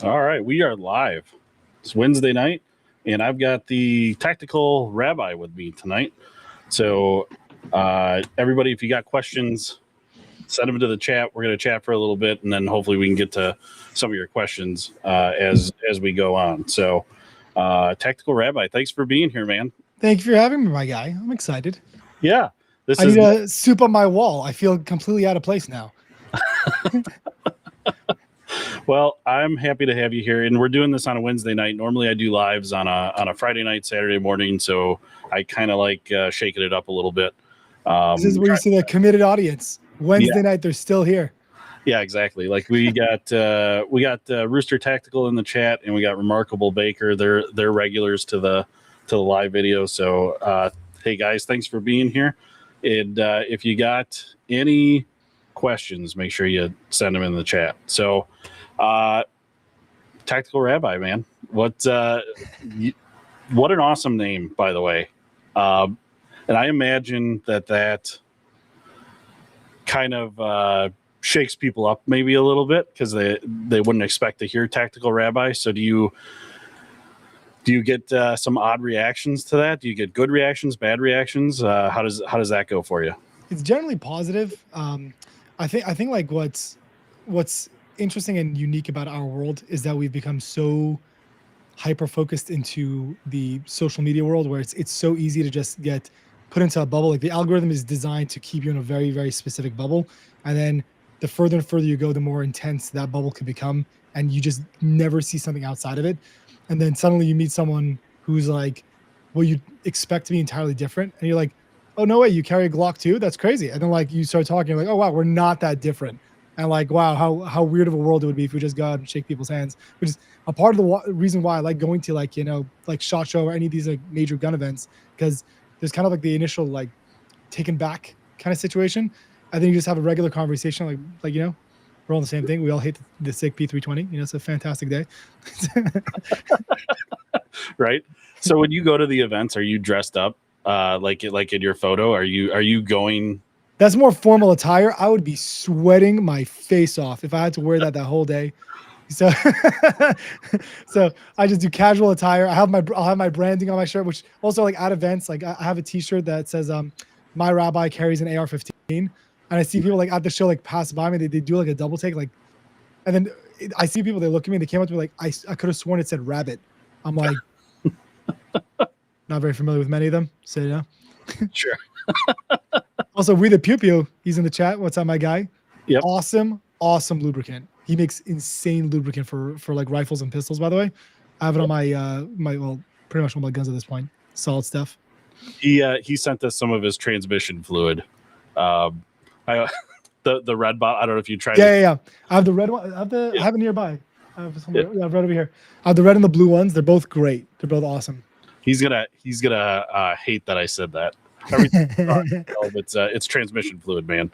All right, we are live. It's Wednesday night, and I've got the tactical rabbi with me tonight. So, everybody, if you got questions, send them to the chat. We're going to chat for a little bit, and then hopefully we can get to some of your questions as we go on. So, tactical rabbi, thanks for being here, man. Thank you for having me, my guy. I'm excited. Yeah, I need a soup on my wall. I feel completely out of place now. Well, I'm happy to have you here, and we're doing this on a Wednesday night. Normally, I do lives on a Friday night, Saturday morning, so I kind of like shaking it up a little bit. This is where you see the committed audience. Wednesday night, they're still here. Yeah, exactly. Like we got Rooster Tactical in the chat, and we got Remarkable Baker. They're regulars to the live video. So, hey guys, thanks for being here. And if you got any questions, make sure you send them in the chat. So, Tactical Rabbi, man, what an awesome name, by the way. And I imagine that kind of shakes people up maybe a little bit because they wouldn't expect to hear Tactical Rabbi. So do you get some odd reactions to that? Do you get good reactions, bad reactions? How does that go for you? It's generally positive. I think like what's interesting and unique about our world is that we've become so hyper focused into the social media world where it's so easy to just get put into a bubble. Like the algorithm is designed to keep you in a very, very specific bubble. And then the further and further you go, the more intense that bubble can become. And you just never see something outside of it. And then suddenly you meet someone who's like, well, you expect to be entirely different. And you're like, oh, no way, you carry a Glock too? That's crazy. And then like you start talking, you're like, oh, wow, we're not that different. And like, wow, how weird of a world it would be if we just go out and shake people's hands, which is a part of the reason why I like going to like, like SHOT Show or any of these like major gun events, because there's kind of like the initial like taken back kind of situation. And then you just have a regular conversation like we're all the same thing. We all hate the sick P320. It's a fantastic day. Right. So when you go to the events, are you dressed up like in your photo? Are you going? That's more formal attire. I would be sweating my face off if I had to wear that whole day. So, so I just do casual attire. I'll have my branding on my shirt, which also like at events, like I have a T-shirt that says my rabbi carries an AR-15, and I see people like at the show like pass by me. They do like a double take, like, and then I see people. They look at me. They came up to me like I could have sworn it said rabbit. I'm like, not very familiar with many of them. So Sure. Also, We the Pew Pew, he's in the chat. What's up, my guy? Yep. Awesome lubricant. He makes insane lubricant for like rifles and pistols, by the way. I have it on my pretty much all my guns at this point. Solid stuff. He sent us some of his transmission fluid. The red bottle. I don't know if you tried. Yeah. I have the red one. I have it nearby. I have right over here. I have the red and the blue ones. They're both great. They're both awesome. He's gonna hate that I said that. It's transmission fluid, man.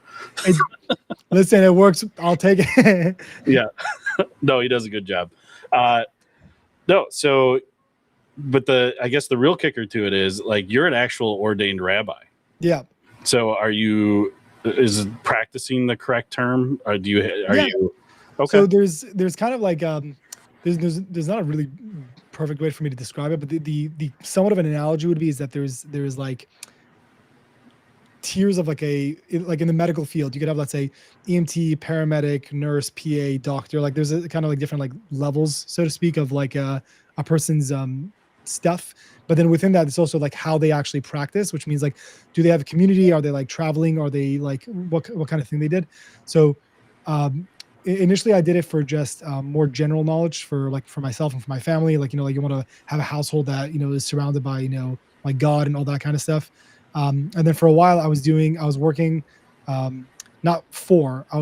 Listen, it works. I'll take it. Yeah. No, he does a good job. No, so, but I guess the real kicker to it is like you're an actual ordained rabbi. Yeah. So is practicing the correct term, or you okay? So there's kind of like there's not a really perfect way for me to describe it, but the somewhat of an analogy would be is that there's like tiers of like in the medical field. You could have, let's say, EMT, paramedic, nurse, PA, doctor. Like there's a kind of like different like levels, so to speak, of like a person's stuff. But then within that, it's also like how they actually practice, which means like, do they have a community? Are they like traveling? Are they like what kind of thing they did? So initially I did it for just more general knowledge for myself and for my family. Like, like you want to have a household that, is surrounded by, like God and all that kind of stuff. And then for a while I was working, I was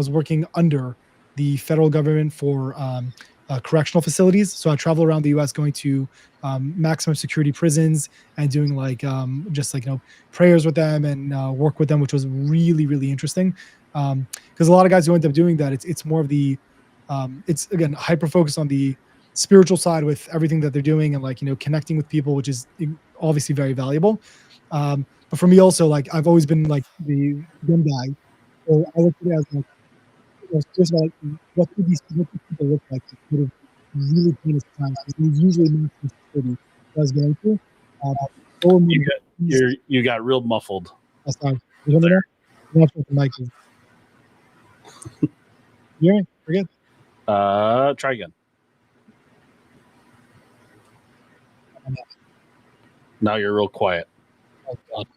working under the federal government for correctional facilities. So I travel around the U.S. going to maximum security prisons and doing like just like prayers with them and work with them, which was really, really interesting. Because a lot of guys who end up doing that, it's more of the it's again hyper focused on the spiritual side with everything that they're doing and like connecting with people, which is obviously very valuable. But for me also, like I've always been like the gun guy, so I look at it as like just like what do these people look like? really heinous crimes. He's usually maximum security does go into. Uh, lower You motivation, got you got real muffled. sorry. You hear me now? I'm not sure if the mic is. You hear me? We're good. Try again. Now you're real quiet. Oh, God.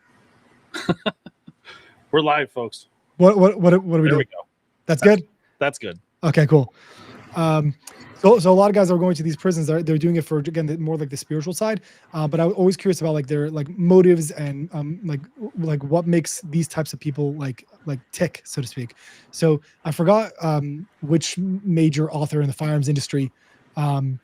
We're live, folks. What are we There doing? we go. That's good. That's good. Okay, cool. So a lot of guys are going to these prisons. They're doing it for, again, more like the spiritual side. But I'm always curious about like their like motives and like what makes these types of people like tick, so to speak. So I forgot which major author in the firearms industry. Um,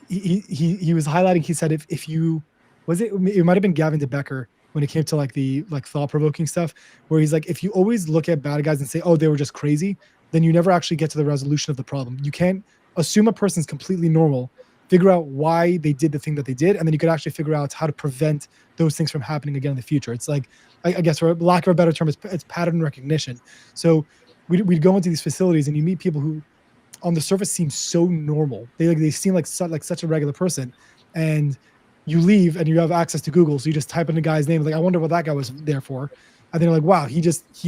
he was highlighting. He said if you was it might have been Gavin DeBecker when it came to like the like thought provoking stuff, where he's like, if you always look at bad guys and say, oh, they were just crazy, then you never actually get to the resolution of the problem. You can't assume a person's completely normal, figure out why they did the thing that they did, and then you could actually figure out how to prevent those things from happening again in the future. It's like, I guess, for lack of a better term, it's pattern recognition. So we'd go into these facilities and you meet people who on the surface seem so normal. They seem like such a regular person, and you leave and you have access to Google, so you just type in the guy's name. Like, I wonder what that guy was there for, and then you're like, wow, he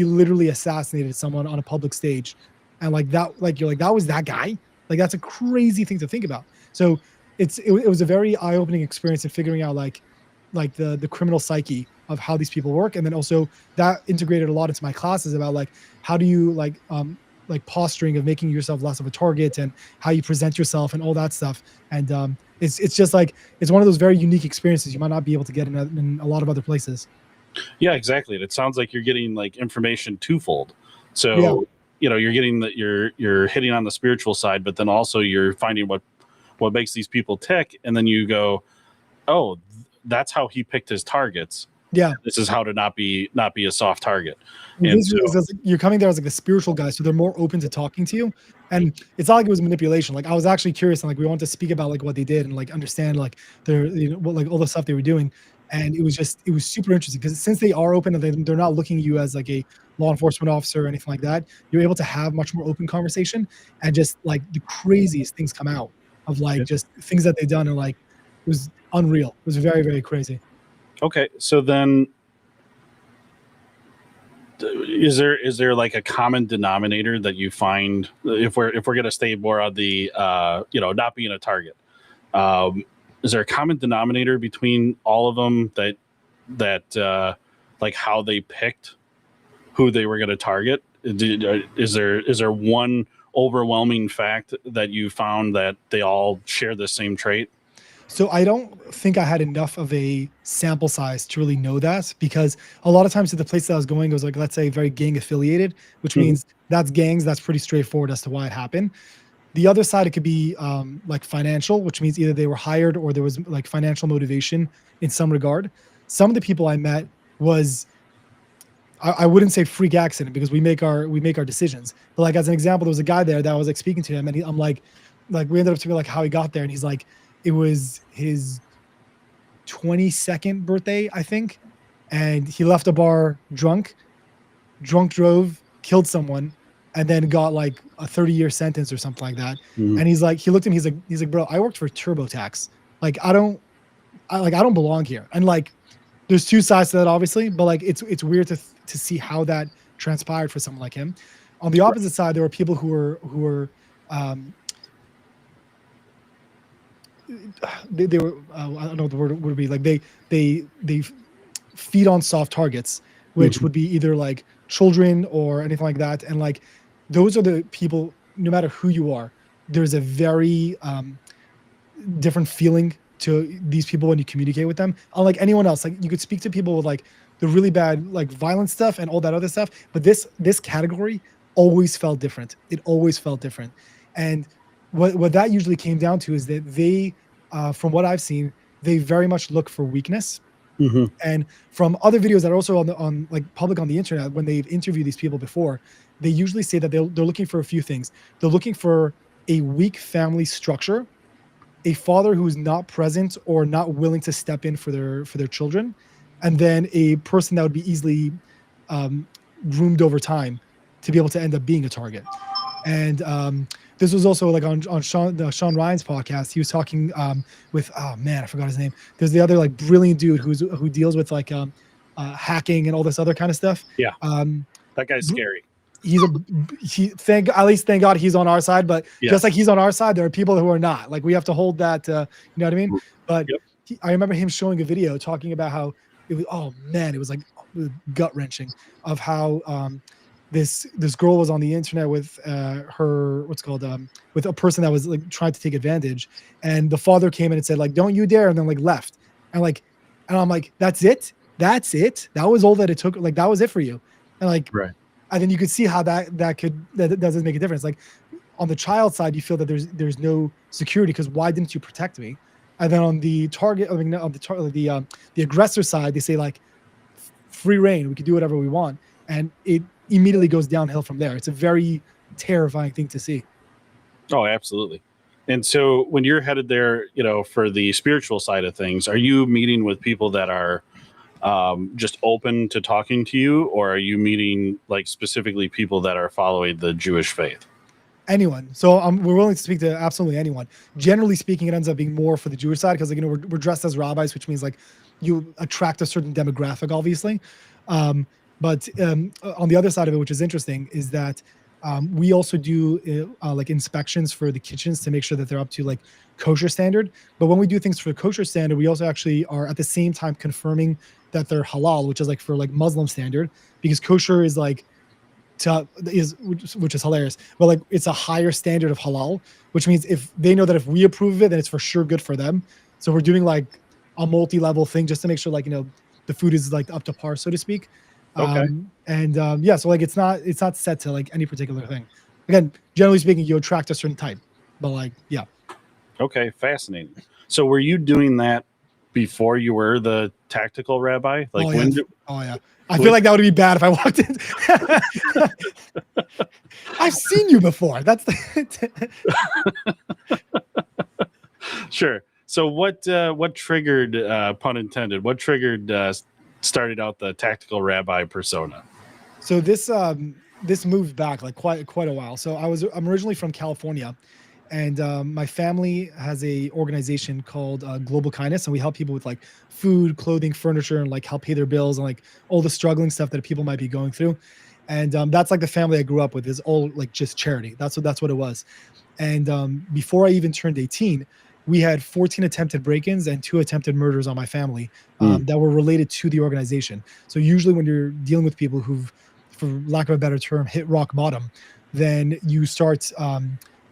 literally assassinated someone on a public stage, and like that, like you're like, that was that guy. Like, that's a crazy thing to think about. So it was a very eye-opening experience in figuring out like the criminal psyche of how these people work, and then also that integrated a lot into my classes about like how do you like posturing of making yourself less of a target and how you present yourself and all that stuff. And it's just like it's one of those very unique experiences you might not be able to get in a lot of other places. Yeah, exactly. It sounds like you're getting like information twofold. So Yeah. you know, you're getting that you're hitting on the spiritual side, but then also you're finding what makes these people tick, and then you go, oh, that's how he picked his targets. Yeah. This is how to not be a soft target. And And so, you're coming there as like the spiritual guy, so they're more open to talking to you. And it's not like it was manipulation. Like, I was actually curious, and like we wanted to speak about like what they did and like understand like their, you know, what, like all the stuff they were doing. And it was super interesting because since they are open and they're not looking at you as like a law enforcement officer or anything like that, you're able to have much more open conversation, and just like the craziest things come out of like just things that they've done, and like it was unreal. It was very, very crazy. okay, so then is there like a common denominator that you find if we're going to stay more on the not being a target? Is there a common denominator between all of them that like how they picked who they were going to target? Is there one overwhelming fact that you found that they all share the same trait? So I don't think I had enough of a sample size to really know that, because a lot of times to the place that I was going, it was like, let's say, very gang affiliated, which means that's gangs. That's pretty straightforward as to why it happened. The other side, it could be like financial, which means either they were hired or there was like financial motivation in some regard. Some of the people I met was, I wouldn't say freak accident, because we make our decisions. But like, as an example, there was a guy there that I was like speaking to him, and I'm like we ended up talking like how he got there, and he's like, it was his 22nd birthday, I think, and he left a bar drunk drove, killed someone, and then got like a 30-year sentence or something like that. And he's like, he looked at me, he's like, bro, I worked for TurboTax. Like, I don't belong here. And like, there's two sides to that, obviously, but like, it's weird to see how that transpired for someone like him. On the opposite side, there were people who were they were I don't know what the word would be, like they feed on soft targets, which would be either like children or anything like that. And like, those are the people, no matter who you are, there's a very different feeling to these people when you communicate with them. Unlike anyone else, like you could speak to people with like the really bad, like violent stuff and all that other stuff, but this category always felt different. It always felt different. And what that usually came down to is that they, from what I've seen, they very much look for weakness. And from other videos that are also on like public on the internet, when they've interviewed these people before, they usually say that they're looking for a few things. They're looking for a weak family structure, a father who is not present or not willing to step in for their children, and then a person that would be easily groomed over time to be able to end up being a target. And this was also like on Sean Ryan's podcast. He was talking with, oh man, I forgot his name. There's the other like brilliant dude who deals with like hacking and all this other kind of stuff. Yeah, that guy's scary. Thank God he's on our side, but Yes. just like he's on our side, there are people who are not. Like we have to hold that, you know what I mean? But Yep. I remember him showing a video talking about how it was, oh man, it was like gut wrenching of how this girl was on the internet with her with a person that was like trying to take advantage, and the father came in and said like, don't you dare, and then like left, and I'm like, that's it, that was all that it took, like that was it for you, and like Right. and then you could see how that doesn't make a difference. Like on the child side, you feel that there's no security because why didn't you protect me? And then on the target, I mean, on the aggressor side, they say like free reign, we can do whatever we want, and it immediately goes downhill from there. It's a very terrifying thing to see. Oh, absolutely. And so when you're headed there, for the spiritual side of things, are you meeting with people that are just open to talking to you, or are you meeting like specifically people that are following the Jewish faith? Anyone. So we're willing to speak to absolutely anyone. Generally speaking, it ends up being more for the Jewish side because, like, we're dressed as rabbis, which means like you attract a certain demographic, obviously. But on the other side of it, which is interesting, is that we also do like inspections for the kitchens to make sure that they're up to like kosher standard. But when we do things for kosher standard, we also actually are at the same time confirming that they're halal, which is like for like Muslim standard, because kosher is like which is hilarious, but like it's a higher standard of halal, which means if they know that if we approve of it, then it's for sure good for them. So we're doing like a multi-level thing just to make sure like the food is like up to par, so to speak. Okay. Yeah, so like it's not set to like any particular thing. Again, generally speaking, you attract a certain type, but like yeah. Okay, fascinating. So were you doing that before you were the tactical rabbi? Like oh yeah. I feel like that would be bad if I walked in. I've seen you before. That's Sure. So what triggered, pun intended, what triggered started out the tactical rabbi persona? So this moved back like quite a while. So I'm originally from California, and my family has a organization called Global Kindness, and we help people with like food, clothing, furniture, and like help pay their bills and like all the struggling stuff that people might be going through. And that's like the family I grew up with, is all like just charity. That's what it was. And before I even turned 18, we had 14 attempted break-ins and 2 attempted murders on my family that were related to the organization. So usually when you're dealing with people who've, for lack of a better term, hit rock bottom, then you start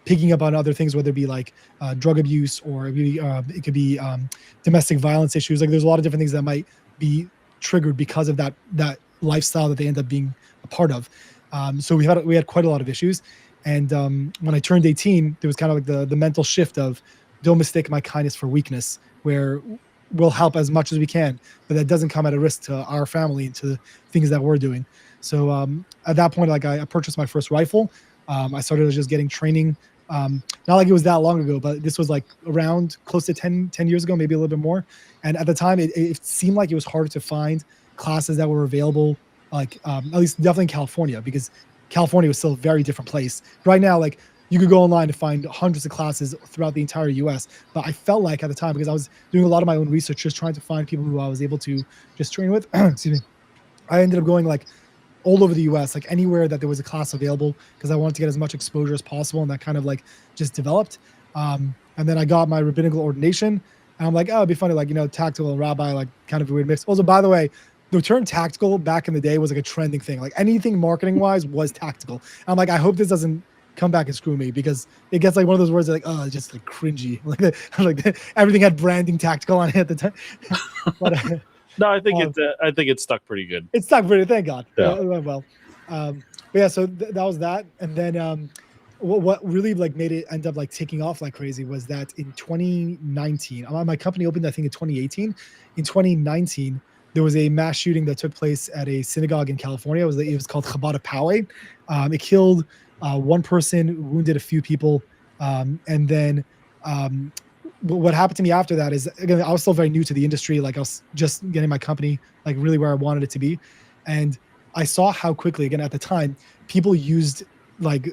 picking up on other things, whether it be like drug abuse, or it could be domestic violence issues. Like there's a lot of different things that might be triggered because of that lifestyle that they end up being a part of. So we had quite a lot of issues. And when I turned 18, there was kind of like the mental shift of, don't mistake my kindness for weakness, where we'll help as much as we can, but that doesn't come at a risk to our family and to the things that we're doing. So at that point, like I purchased my first rifle. I started just getting training. Not like it was that long ago, but this was like around close to 10 years ago, maybe a little bit more. And at the time, it seemed like it was harder to find classes that were available, like at least definitely in California, because California was still a very different place. Right now, like you could go online to find hundreds of classes throughout the entire US. But I felt like at the time, because I was doing a lot of my own research, just trying to find people who I was able to just train with, excuse me, I ended up going like all over the US, like anywhere that there was a class available, because I wanted to get as much exposure as possible. And that kind of like just developed. And then I got my rabbinical ordination, and I'm like, oh, it'd be funny, like, tactical and rabbi, like kind of a weird mix. Also, by the way, the term tactical back in the day was like a trending thing. Like anything marketing wise was tactical. And I'm like, I hope this doesn't come back and screw me, because it gets like one of those words that like, oh, it's just like cringy. Like everything had branding tactical on it at the time. But, no, I think it stuck pretty good. It stuck pretty, thank God. Yeah. It went well. But yeah, so that was that. And then what really like made it end up like taking off like crazy was that in 2019, my company opened, I think, in 2018. In 2019, there was a mass shooting that took place at a synagogue in California. It was called Chabad Poway. It killed one person, wounded a few people. And then what happened to me after that is, again, I was still very new to the industry. Like I was just getting my company like really where I wanted it to be. And I saw how quickly, again, at the time, people used like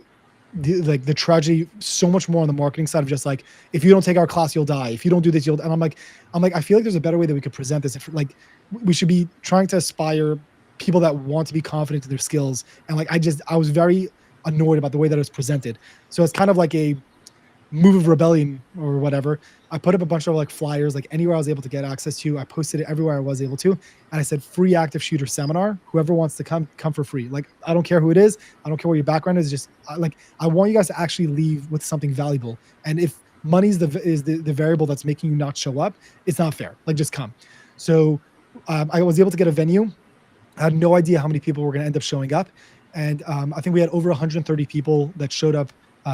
the tragedy so much more on the marketing side of just like, if you don't take our class, you'll die. If you don't do this, you'll. And I'm like, I feel like there's a better way that we could present this. If, like, we should be trying to aspire people that want to be confident in their skills. And like, I was very annoyed about the way that it was presented. So it's kind of like a move of rebellion or whatever. I put up a bunch of like flyers, like anywhere I was able to get access to. I posted it everywhere I was able to, and I said, free active shooter seminar. Whoever wants to come for free. Like, I don't care who it is. I don't care what your background is. Just like, I want you guys to actually leave with something valuable. And if money is the variable that's making you not show up, it's not fair. Like, just come. So I was able to get a venue. I had no idea how many people were going to end up showing up. And I think we had over 130 people that showed up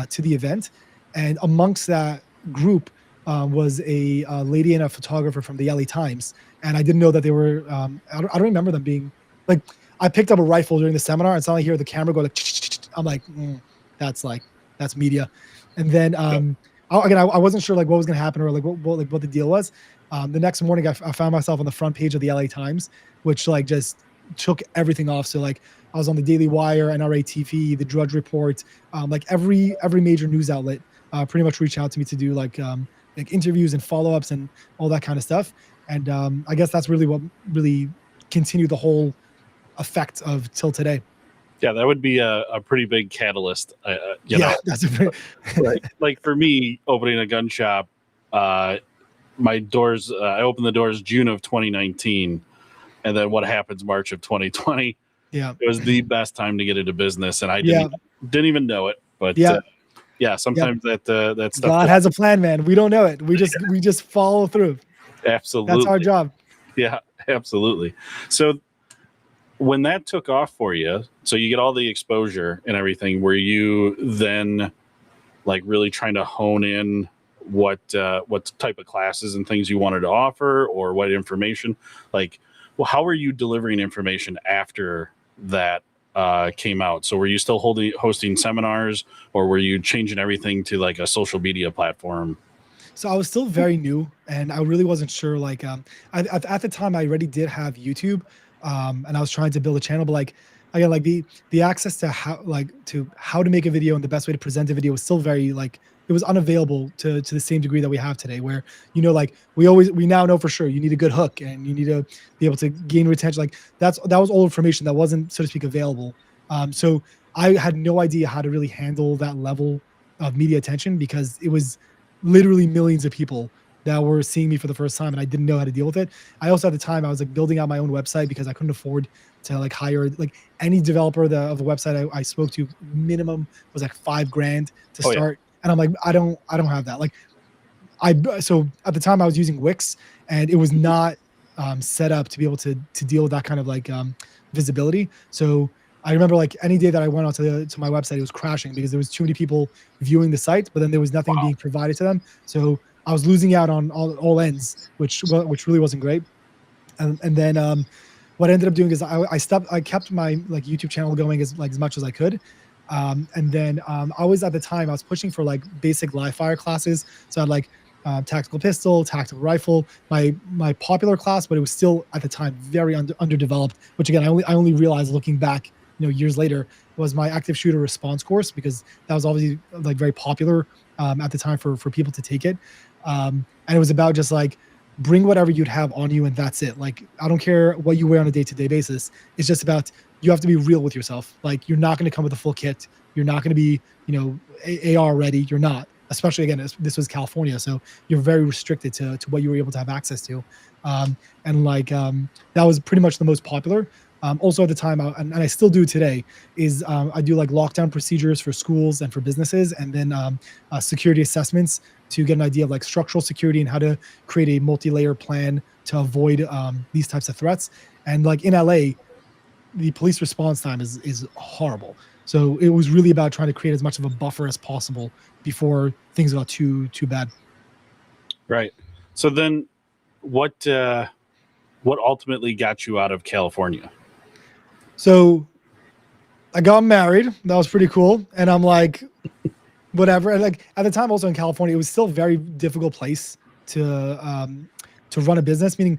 to the event. And amongst that group was a lady and a photographer from the LA Times. And I didn't know that they were, I don't remember them being, like, I picked up a rifle during the seminar and suddenly I hear the camera go like, I'm like, that's media. And then, I wasn't sure like what was going to happen or like what the deal was. The next morning I found myself on the front page of the LA Times, which like just took everything off. So like I was on the Daily Wire, NRA TV, the Drudge Report, like every major news outlet pretty much reached out to me to do like interviews and follow-ups and all that kind of stuff. And I guess that's really what really continued the whole effect of till today. Yeah, that would be a pretty big catalyst. You know, that's a very like for me, opening a gun shop, my doors, I opened the doors June of 2019, and then what happens March of 2020. Yeah, it was the best time to get into business, and I didn't even know it. But sometimes that stuff. God has a plan, man. We don't know it. We just follow through. Absolutely, that's our job. Yeah, absolutely. So when that took off for you, so you get all the exposure and everything, were you then like really trying to hone in what type of classes and things you wanted to offer, or what information? Like, well, how were you delivering information after that came out? So were you still hosting seminars, or were you changing everything to like a social media platform? So I was still very new, and I really wasn't sure. Like, at the time, I already did have YouTube, and I was trying to build a channel. But like, again, like the access to how to make a video and the best way to present a video was still very like, it was unavailable to the same degree that we have today. Where, you know, like we now know for sure you need a good hook and you need to be able to gain retention. Like that was all information that wasn't, so to speak, available. So I had no idea how to really handle that level of media attention, because it was literally millions of people that were seeing me for the first time, and I didn't know how to deal with it. I also, at the time, I was like building out my own website because I couldn't afford to like hire like any developer of the website I spoke to. Minimum was like $5,000 to start. Yeah. And I'm like, I don't have that. Like so at the time I was using Wix, and it was not set up to be able to deal with that kind of like visibility. So I remember like any day that I went onto to my website, it was crashing because there was too many people viewing the site, but then there was nothing being provided to them. So I was losing out on all ends, which really wasn't great. And then what I ended up doing is I kept my like YouTube channel going as much as I could. And then I was pushing for like basic live fire classes. So I had like tactical pistol, tactical rifle, my popular class, but it was still at the time very underdeveloped, which again, I only realized looking back, you know, years later, was my active shooter response course, because that was obviously like very popular at the time for people to take it. And it was about just like, bring whatever you'd have on you, and that's it. Like, I don't care what you wear on a day-to-day basis. It's just about, you have to be real with yourself. Like, you're not going to come with a full kit. You're not going to be, you know, AR ready. You're not. Especially, again, this was California, so you're very restricted to what you were able to have access to. And like, that was pretty much the most popular. Also at the time, and I still do today, is I do like lockdown procedures for schools and for businesses, and then security assessments to get an idea of like structural security and how to create a multi-layer plan to avoid these types of threats. And like in LA, the police response time is horrible. So it was really about trying to create as much of a buffer as possible before things got too bad. Right. So then what ultimately got you out of California? So I got married. That was pretty cool. And I'm like, whatever. And like at the time, also in California, it was still a very difficult place to run a business. Meaning,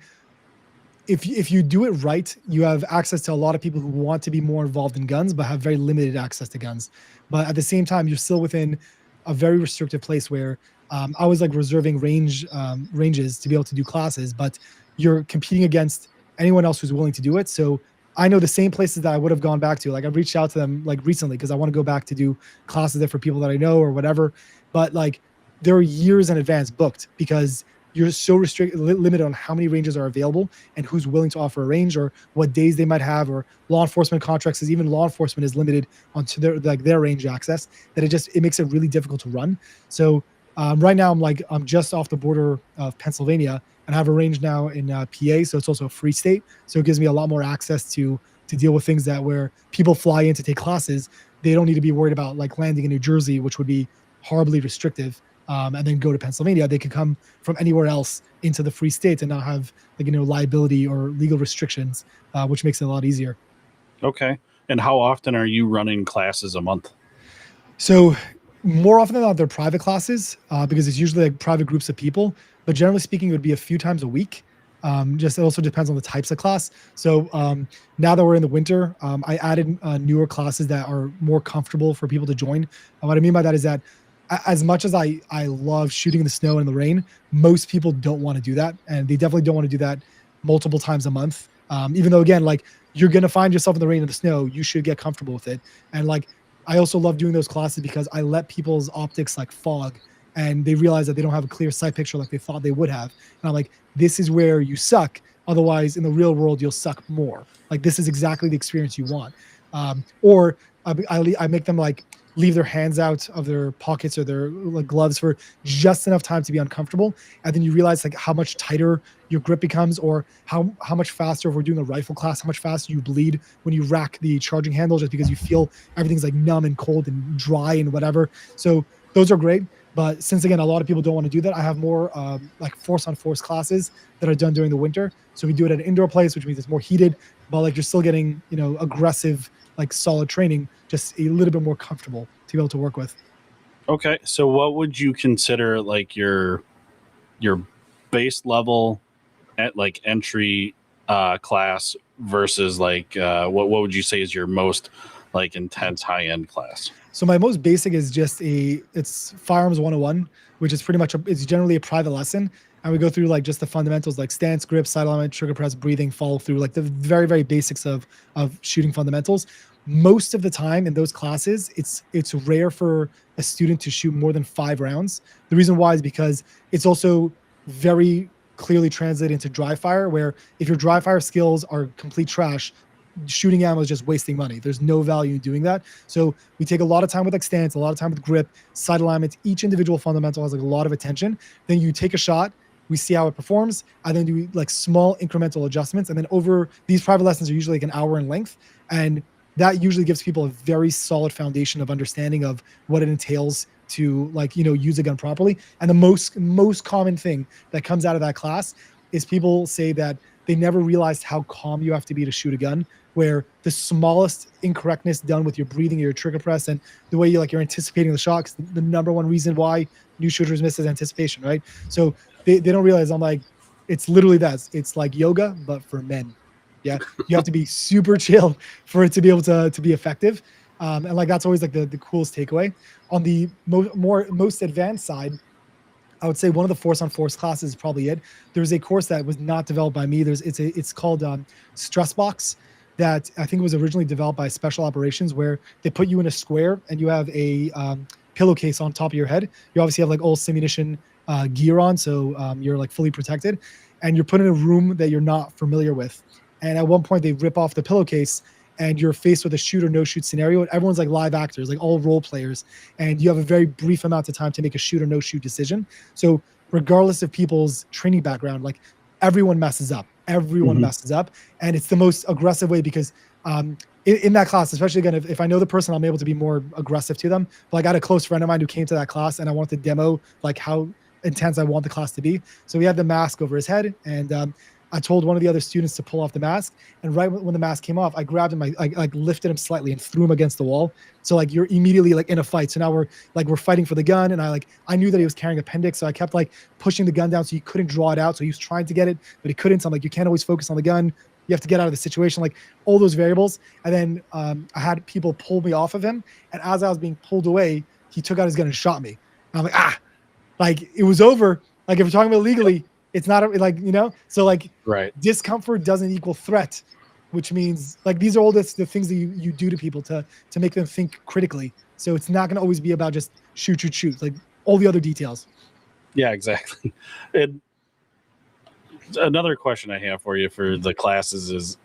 if you do it right, you have access to a lot of people who want to be more involved in guns, but have very limited access to guns. But at the same time, you're still within a very restrictive place where I was like reserving ranges to be able to do classes, but you're competing against anyone else who's willing to do it. So I know the same places that I would have gone back to. Like I've reached out to them like recently because I want to go back to do classes there for people that I know or whatever. But like there are years in advance booked because you're so limited on how many ranges are available and who's willing to offer a range or what days they might have, or law enforcement contracts, is even law enforcement is limited onto their range access, that it makes it really difficult to run. So right now I'm just off the border of Pennsylvania and I have a range now in PA. So it's also a free state. So it gives me a lot more access to deal with things that where people fly in to take classes, they don't need to be worried about like landing in New Jersey, which would be horribly restrictive. And then go to Pennsylvania. They could come from anywhere else into the free state and not have like, liability or legal restrictions, which makes it a lot easier. Okay. And how often are you running classes a month? So more often than not, they're private classes because it's usually like private groups of people. But generally speaking, it would be a few times a week. Just it also depends on the types of class. So now that we're in the winter, I added newer classes that are more comfortable for people to join. And what I mean by that is that as much as I love shooting in the snow and the rain, most people don't want to do that. And they definitely don't want to do that multiple times a month. Even though, again, like you're going to find yourself in the rain and the snow, you should get comfortable with it. And like, I also love doing those classes because I let people's optics like fog and they realize that they don't have a clear sight picture like they thought they would have. And I'm like, this is where you suck. Otherwise, in the real world, you'll suck more. Like, this is exactly the experience you want. Or I make them like leave their hands out of their pockets or their like gloves for just enough time to be uncomfortable, and then you realize like how much tighter your grip becomes, or how much faster, if we're doing a rifle class, how much faster you bleed when you rack the charging handle, just because you feel everything's like numb and cold and dry and whatever. So those are great. But since again, a lot of people don't want to do that, I have more like force on force classes that are done during the winter. So we do it at an indoor place, which means it's more heated, but like you're still getting, aggressive, like solid training, just a little bit more comfortable to be able to work with. Okay. So what would you consider like your base level at like entry class versus like what would you say is your most like intense high end class? So my most basic is just it's Firearms 101, which is pretty much it's generally a private lesson. And we go through like just the fundamentals, like stance, grip, sight alignment, trigger press, breathing, follow through, like the very, very basics of shooting fundamentals. Most of the time in those classes, it's rare for a student to shoot more than 5 rounds. The reason why is because it's also very clearly translated into dry fire, where if your dry fire skills are complete trash, shooting ammo is just wasting money. There's no value in doing that. So we take a lot of time with like stance, a lot of time with grip, sight alignment. Each individual fundamental has like a lot of attention. Then you take a shot, we see how it performs, and then do like small incremental adjustments. And then over these private lessons are usually like an hour in length. And that usually gives people a very solid foundation of understanding of what it entails to like, use a gun properly. And the most common thing that comes out of that class is people say that they never realized how calm you have to be to shoot a gun, where the smallest incorrectness done with your breathing or your trigger press and the way you're anticipating the shot, 'cause the number one reason why new shooters miss is anticipation, right? So they don't realize, I'm like, it's literally that. It's like yoga, but for men. Yeah. You have to be super chill for it to be able to be effective. And like, that's always like the coolest takeaway. On the most advanced side, I would say one of the force on force classes is probably it. There's a course that was not developed by me. It's called Stress Box, that I think was originally developed by Special Operations, where they put you in a square and you have a pillowcase on top of your head. You obviously have like all simunition gear on, so you're like fully protected, and you're put in a room that you're not familiar with. And at one point they rip off the pillowcase and you're faced with a shoot or no shoot scenario. Everyone's like live actors, like all role players. And you have a very brief amount of time to make a shoot or no shoot decision. So regardless of people's training background, like everyone messes up. Everyone messes up. And it's the most aggressive way because in that class, especially again, if I know the person, I'm able to be more aggressive to them. But I got a close friend of mine who came to that class and I wanted to demo like how intense I want the class to be. So we had the mask over his head, and I told one of the other students to pull off the mask, and right when the mask came off, I grabbed him, I like lifted him slightly and threw him against the wall. So like you're immediately like in a fight. So now we're fighting for the gun, and I knew that he was carrying appendix, so I kept like pushing the gun down so he couldn't draw it out. So he was trying to get it, but he couldn't. So I'm like, you can't always focus on the gun. You have to get out of the situation, like all those variables. And then I had people pull me off of him, and as I was being pulled away, he took out his gun and shot me. And I'm like, like it was over. Like if we're talking about legally, it's not like, so like Right. discomfort doesn't equal threat, which means like these are all the things that you do to people to make them think critically. So it's not going to always be about just shoot, like all the other details. Yeah, exactly. And another question I have for you for the classes is,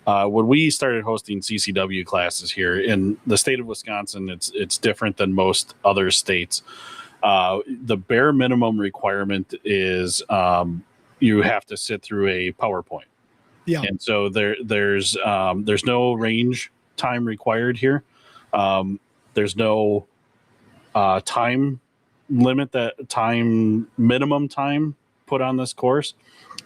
when we started hosting CCW classes here in the state of Wisconsin, it's different than most other states. The bare minimum requirement is you have to sit through a PowerPoint. Yeah. And so there's no range time required here. There's no time limit, minimum time put on this course.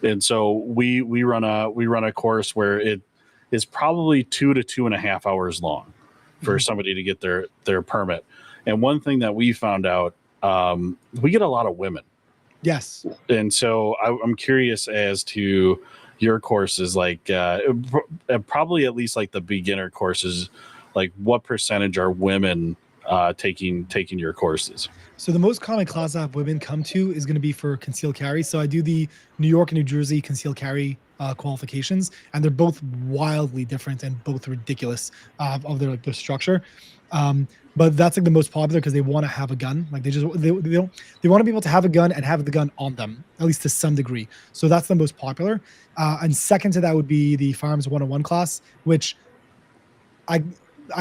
And so we run a course where it is probably 2 to 2.5 hours long for somebody to get their permit. And one thing that we found out, we get a lot of women. Yes. And so I'm curious as to your courses, like probably at least like the beginner courses, like what percentage are women taking your courses? So the most common class I have women come to is going to be for concealed carry. So I do the New York and New Jersey concealed carry qualifications, and they're both wildly different and both ridiculous of their structure. But that's like the most popular because they want to have a gun. Like they want to be able to have a gun and have the gun on them, at least to some degree. So that's the most popular. And second to that would be the Firearms 101 class, which I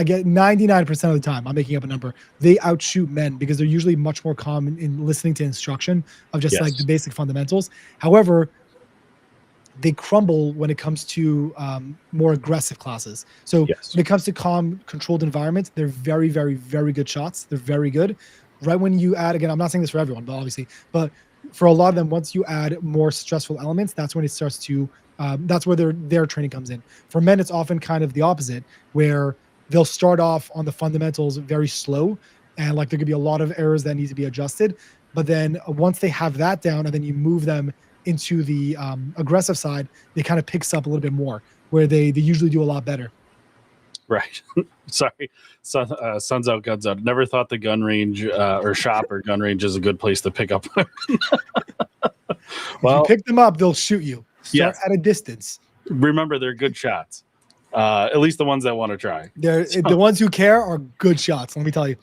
get 99% of the time, I'm making up a number, they outshoot men because they're usually much more calm in listening to instruction of just like the basic fundamentals. However, they crumble when it comes to more aggressive classes. So when it comes to calm, controlled environments, they're very, very, very good shots. They're very good. Right when you add, again, I'm not saying this for everyone, but obviously, but for a lot of them, once you add more stressful elements, that's when it starts to, that's where their training comes in. For men, it's often kind of the opposite, where they'll start off on the fundamentals very slow, and like there could be a lot of errors that need to be adjusted. But then once they have that down, and then you move them into the aggressive side, it kind of picks up a little bit more, where they usually do a lot better. Right. Sorry. Sun's out, guns out. Never thought the gun range or shop or gun range is a good place to pick up. Well, if you pick them up, they'll shoot you. Start at a distance. Remember, they're good shots. At least the ones that want to try. The ones who care are good shots, let me tell you.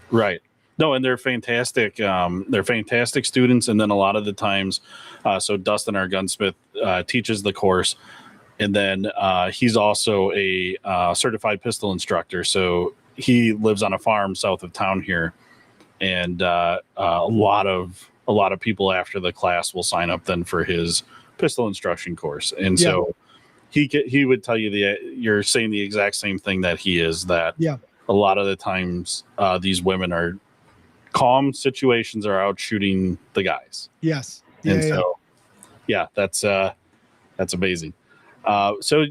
Right. No, and they're fantastic. They're fantastic students. And then a lot of the times, so Dustin, our gunsmith, teaches the course. And then he's also a certified pistol instructor. So he lives on a farm south of town here. And a lot of people after the class will sign up then for his pistol instruction course. And so he would tell you you're saying the exact same thing that he is, that a lot of the times these women are calm situations are out shooting the guys. Yes. So that's amazing. So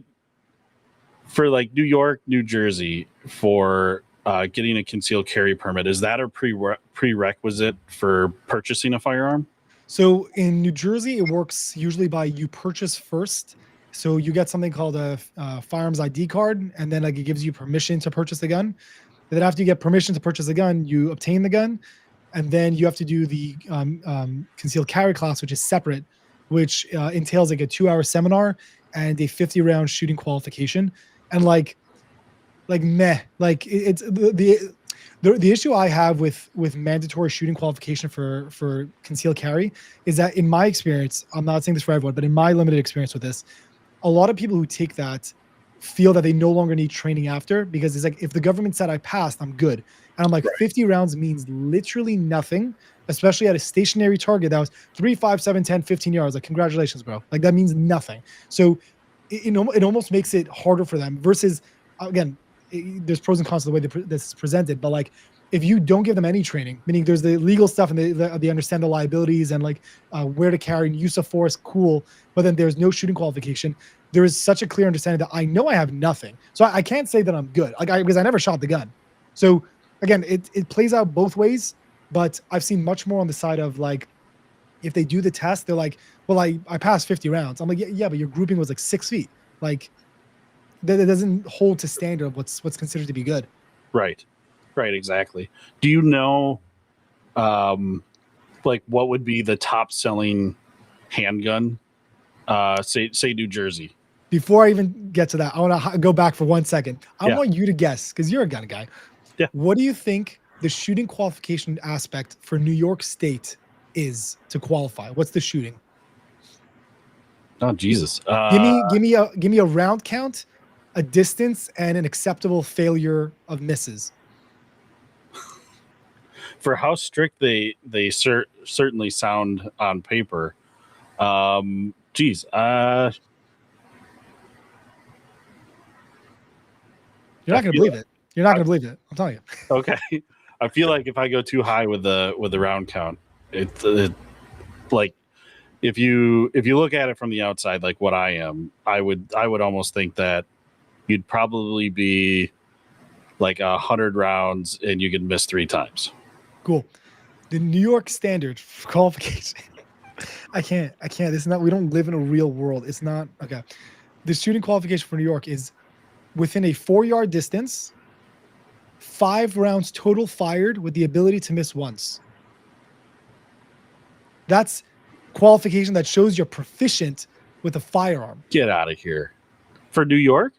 for like New York, New Jersey, for getting a concealed carry permit, is that a prerequisite for purchasing a firearm? So in New Jersey, it works usually by you purchase first. So you get something called a firearms ID card, and then like it gives you permission to purchase the gun. And then after you get permission to purchase the gun, you obtain the gun, and then you have to do the concealed carry class, which is separate, which entails like a 2-hour seminar and a 50-round shooting qualification. And it's the issue I have with mandatory shooting qualification for concealed carry is that, in my experience, I'm not saying this for everyone, but in my limited experience with this, a lot of people who take that feel that they no longer need training after, because it's like, if the government said I passed, I'm good. And I'm like, 50 rounds means literally nothing, especially at a stationary target that was 3, 5, 7, 10, 15 yards. Like, congratulations, bro. Like, that means nothing. So it almost makes it harder for them versus, again, there's pros and cons to the way this is presented, but like if you don't give them any training, meaning there's the legal stuff and they understand the liabilities and like where to carry and use of force, cool, but then there's no shooting qualification. There is such a clear understanding that I know I have nothing, so I can't say that I'm good, like because I never shot the gun. So again, it plays out both ways, but I've seen much more on the side of like, if they do the test, they're like, well, I passed 50 rounds. I'm like, yeah, but your grouping was like 6 feet. Like that doesn't hold to standard of what's considered to be good. Right. Exactly. Do you know, like what would be the top selling handgun? Say New Jersey. Before I even get to that, I want to go back for 1 second. I Yeah. want you to guess, because you're a gun guy. Yeah. What do you think the shooting qualification aspect for New York State is to qualify? What's the shooting? Oh Jesus! Give me a round count, a distance, and an acceptable failure of misses. For how strict they certainly sound on paper. Geez. You're not going to believe it. You're not going to believe it. I'm telling you. Okay. I feel like if I go too high with the round count, it's like if you look at it from the outside, like what I am, I would almost think that you'd probably be like 100 rounds and you could miss 3 times. Cool. The New York standard for qualification. I can't. This is not. We don't live in a real world. It's not okay. The shooting qualification for New York is within a 4-yard distance, 5 rounds total fired with the ability to miss once. That's qualification that shows you're proficient with a firearm. Get out of here. For New York?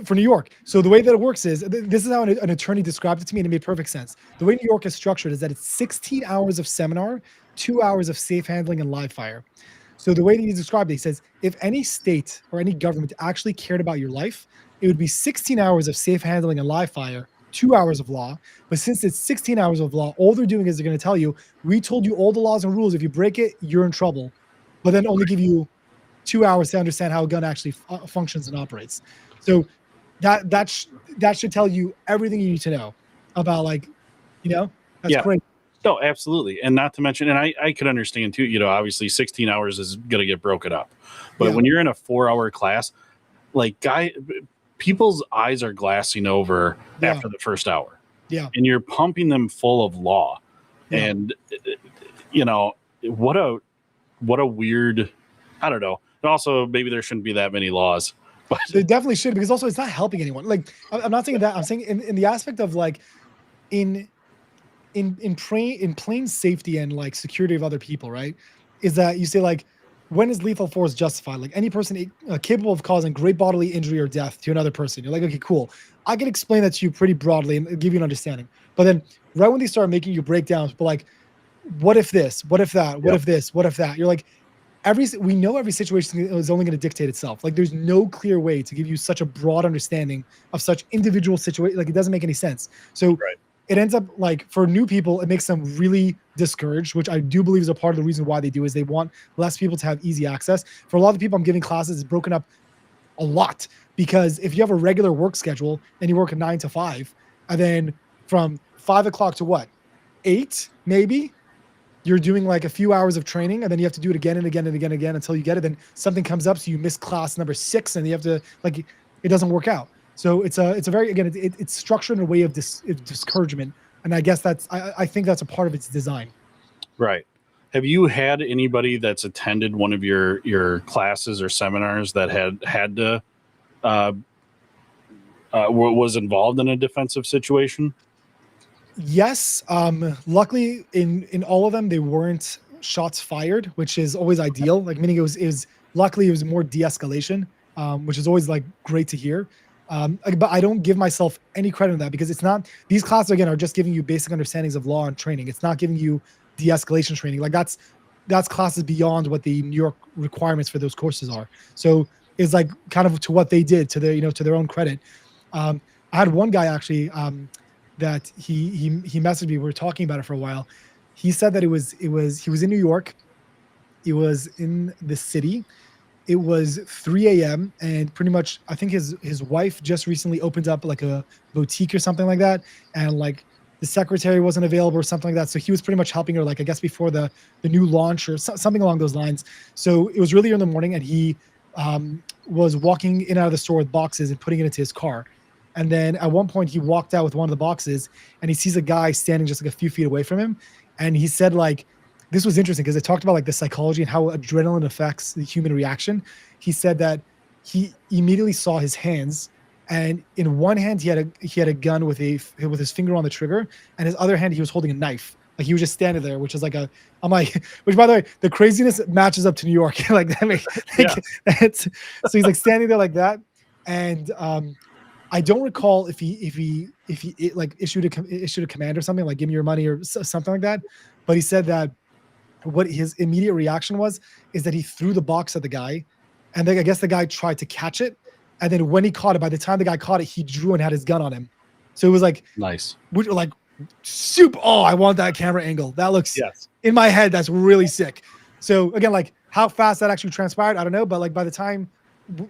For New York. So the way that it works is, this is how an attorney described it to me, and it made perfect sense. The way New York is structured is that it's 16 hours of seminar, 2 hours of safe handling and live fire. So the way that he described it, he says, if any state or any government actually cared about your life, it would be 16 hours of safe handling and live fire, 2 hours of law. But since it's 16 hours of law, all they're doing is they're going to tell you, we told you all the laws and rules. If you break it, you're in trouble. But then only give you 2 hours to understand how a gun actually functions and operates. So that should tell you everything you need to know about, like, that's great. No, absolutely. And not to mention, and I could understand too, obviously 16 hours is going to get broken up. But when you're in a 4-hour class, like people's eyes are glassing over after the first hour. Yeah. And you're pumping them full of law. Yeah. And, what a weird, I don't know. And also maybe there shouldn't be that many laws. But they definitely should, because also it's not helping anyone. Like, I'm not saying that. I'm saying in the aspect of like in plain safety and like security of other people, right? Is that you say like, when is lethal force justified? Like any person capable of causing great bodily injury or death to another person. You're like, okay, cool. I can explain that to you pretty broadly and give you an understanding. But then right when they start making you breakdowns, but like, what if this? What if that? What if this? What if that? You're like, we know every situation is only going to dictate itself. Like there's no clear way to give you such a broad understanding of such individual situations. Like it doesn't make any sense. So it ends up like for new people, it makes them really discouraged, which I do believe is a part of the reason why they do is they want less people to have easy access. For a lot of people I'm giving classes, it's broken up a lot, because if you have a regular work schedule and you work a 9 to 5, and then from 5 o'clock to what, 8 maybe, you're doing like a few hours of training, and then you have to do it again and again and again and again until you get it. Then something comes up, so you miss class number 6, and you have to like, it doesn't work out. So it's a very, again, it's structured in a way of discouragement, and I guess I think that's a part of its design. Right. Have you had anybody that's attended one of your classes or seminars that had to was involved in a defensive situation? Yes. Luckily, in all of them, they weren't shots fired, which is always ideal. Like meaning it was luckily it was more de-escalation, which is always like great to hear. But I don't give myself any credit on that, because it's not, these classes again are just giving you basic understandings of law and training. It's not giving you de-escalation training. Like that's classes beyond what the New York requirements for those courses are. So it's like kind of to what they did to their, to their own credit. I had one guy actually, that he messaged me. We were talking about it for a while. He said that he was in New York. He was in the city, It was 3 a.m. and pretty much I think his wife just recently opened up like a boutique or something like that, and like the secretary wasn't available or something like that. So he was pretty much helping her, like I guess before the new launch or something along those lines. So it was really early in the morning, and he was walking in and out of the store with boxes and putting it into his car. And then at one point he walked out with one of the boxes and he sees a guy standing just like a few feet away from him. And he said like this was interesting because it talked about like the psychology and how adrenaline affects the human reaction. He said that he immediately saw his hands, and in one hand he had a gun with his finger on the trigger, and his other hand he was holding a knife. Like he was just standing there, which is like I'm like, which by the way, the craziness matches up to New York. Like that makes so he's like standing there like that, and I don't recall if he like issued a command or something like give me your money or something like that, but he said that what his immediate reaction was is that he threw the box at the guy, and then I guess the guy tried to catch it, and then when he caught it, by the time the guy caught it, he drew and had his gun on him. So it was like nice, like super. Oh, I want that camera angle. That looks in my head. That's really sick. So again, like how fast that actually transpired, I don't know, but like by the time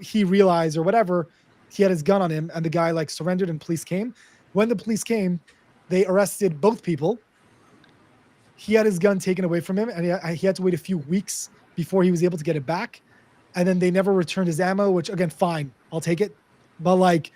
he realized or whatever, he had his gun on him, and the guy like surrendered, and police came. When the police came, they arrested both people. He had his gun taken away from him, and he had to wait a few weeks before he was able to get it back. And then they never returned his ammo, which again, fine, I'll take it. But like,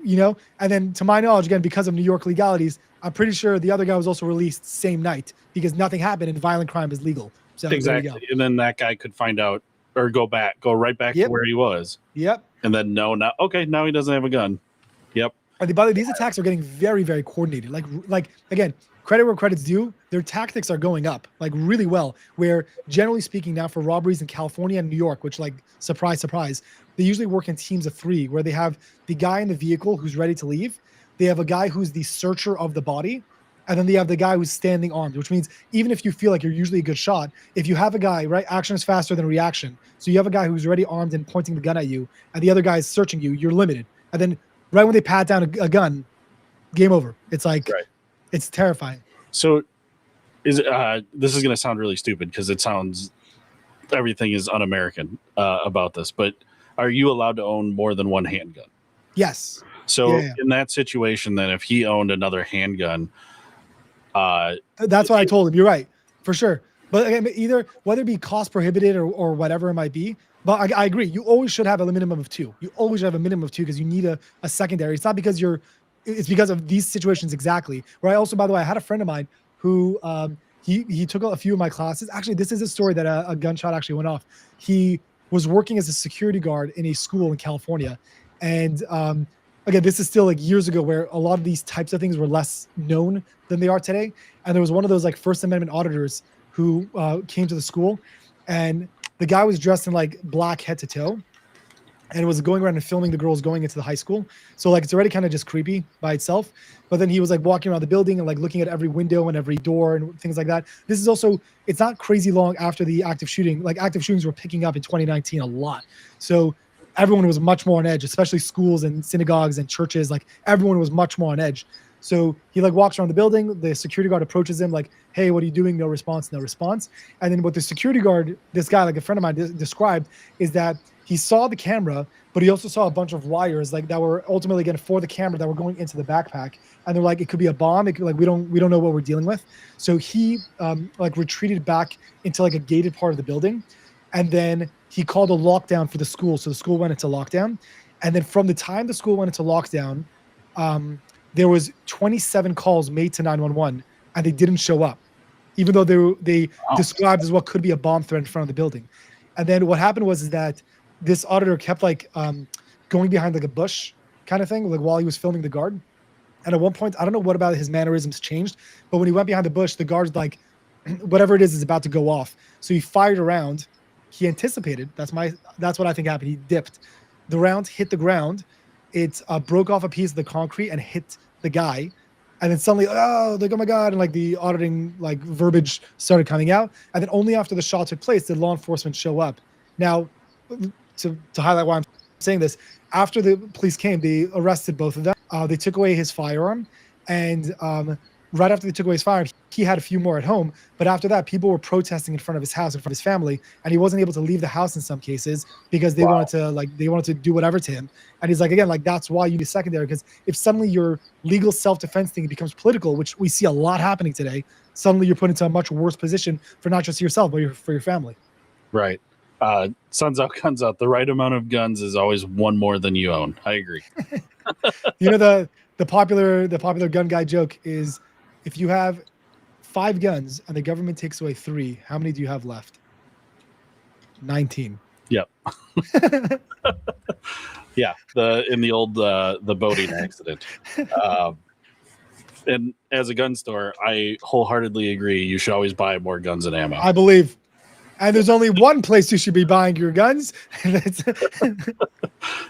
and then to my knowledge, again, because of New York legalities, I'm pretty sure the other guy was also released same night because nothing happened and violent crime is legal. So exactly. And then that guy could find out or go right back to where he was. Yep. And then now he doesn't have a gun. Yep. And by the way, these attacks are getting very, very coordinated. Like again, credit where credit's due, their tactics are going up like really well. Where generally speaking now for robberies in California and New York, which like surprise, surprise, they usually work in teams of 3 where they have the guy in the vehicle who's ready to leave. They have a guy who's the searcher of the body. And then they have the guy who's standing armed, which means even if you feel like you're usually a good shot, if you have a guy, right, action is faster than reaction. So you have a guy who's already armed and pointing the gun at you, and the other guy is searching you, you're limited. And then right when they pat down a gun, game over. It's like, It's terrifying. So this is going to sound really stupid because it sounds, everything is un-American about this, but are you allowed to own more than one handgun? Yes. So in that situation, then if he owned another handgun, that's what I told him. You're right, for sure. But again, either whether it be cost prohibited or whatever it might be, but I agree. You always should have a minimum of 2. You always should have a minimum of 2 because you need a secondary. It's not because it's because of these situations exactly. Where I also, by the way, I had a friend of mine who he took a few of my classes. Actually, this is a story that a gunshot actually went off. He was working as a security guard in a school in California, and again, this is still like years ago where a lot of these types of things were less known than they are today. And there was one of those like First Amendment auditors who came to the school, and the guy was dressed in like black head to toe, and was going around and filming the girls going into the high school. So like it's already kind of just creepy by itself. But then he was like walking around the building and like looking at every window and every door and things like that. This is also, it's not crazy long after the active shooting. Like active shootings were picking up in 2019 a lot. So everyone was much more on edge, especially schools and synagogues and churches. Like everyone was much more on edge. So he like walks around the building. The security guard approaches him like, "Hey, what are you doing?" No response, no response. And then what the security guard, this guy, like a friend of mine described, is that he saw the camera, but he also saw a bunch of wires like that were ultimately again for the camera that were going into the backpack. And they're like, it could be a bomb. It could, like we don't know what we're dealing with. So he like retreated back into like a gated part of the building, and then he called a lockdown for the school. So the school went into lockdown, and then from the time the school went into lockdown, there was 27 calls made to 911, and they didn't show up, even though they described as what could be a bomb threat in front of the building. And then what happened was that this auditor kept like going behind like a bush kind of thing, like while he was filming the guard. And at one point, I don't know what about his mannerisms changed, but when he went behind the bush, the guard's like, whatever it is about to go off. So he fired a round. He anticipated. That's what I think happened. He dipped. The round hit the ground. It broke off a piece of the concrete and hit the guy. And then suddenly, like, oh my God. And like the auditing like verbiage started coming out. And then only after the shot took place did law enforcement show up. Now, to highlight why I'm saying this, after the police came, they arrested both of them. They took away his firearm, and right after they took away his firearm, he had a few more at home. But after that, people were protesting in front of his house, in front of his family, and he wasn't able to leave the house in some cases because they Wow. wanted to do whatever to him. And he's like, again, like that's why you need secondary, because if suddenly your legal self-defense thing becomes political, which we see a lot happening today, suddenly you're put into a much worse position for not just yourself, but for your family. Right. Suns out, guns out. The right amount of guns is always one more than you own. I agree. You know, the popular gun guy joke is, if you have 5 guns and the government takes away 3, how many do you have left? 19. Yep. Yeah. In the old the boating accident. And as a gun store, I wholeheartedly agree. You should always buy more guns and ammo. I believe. And there's only one place you should be buying your guns.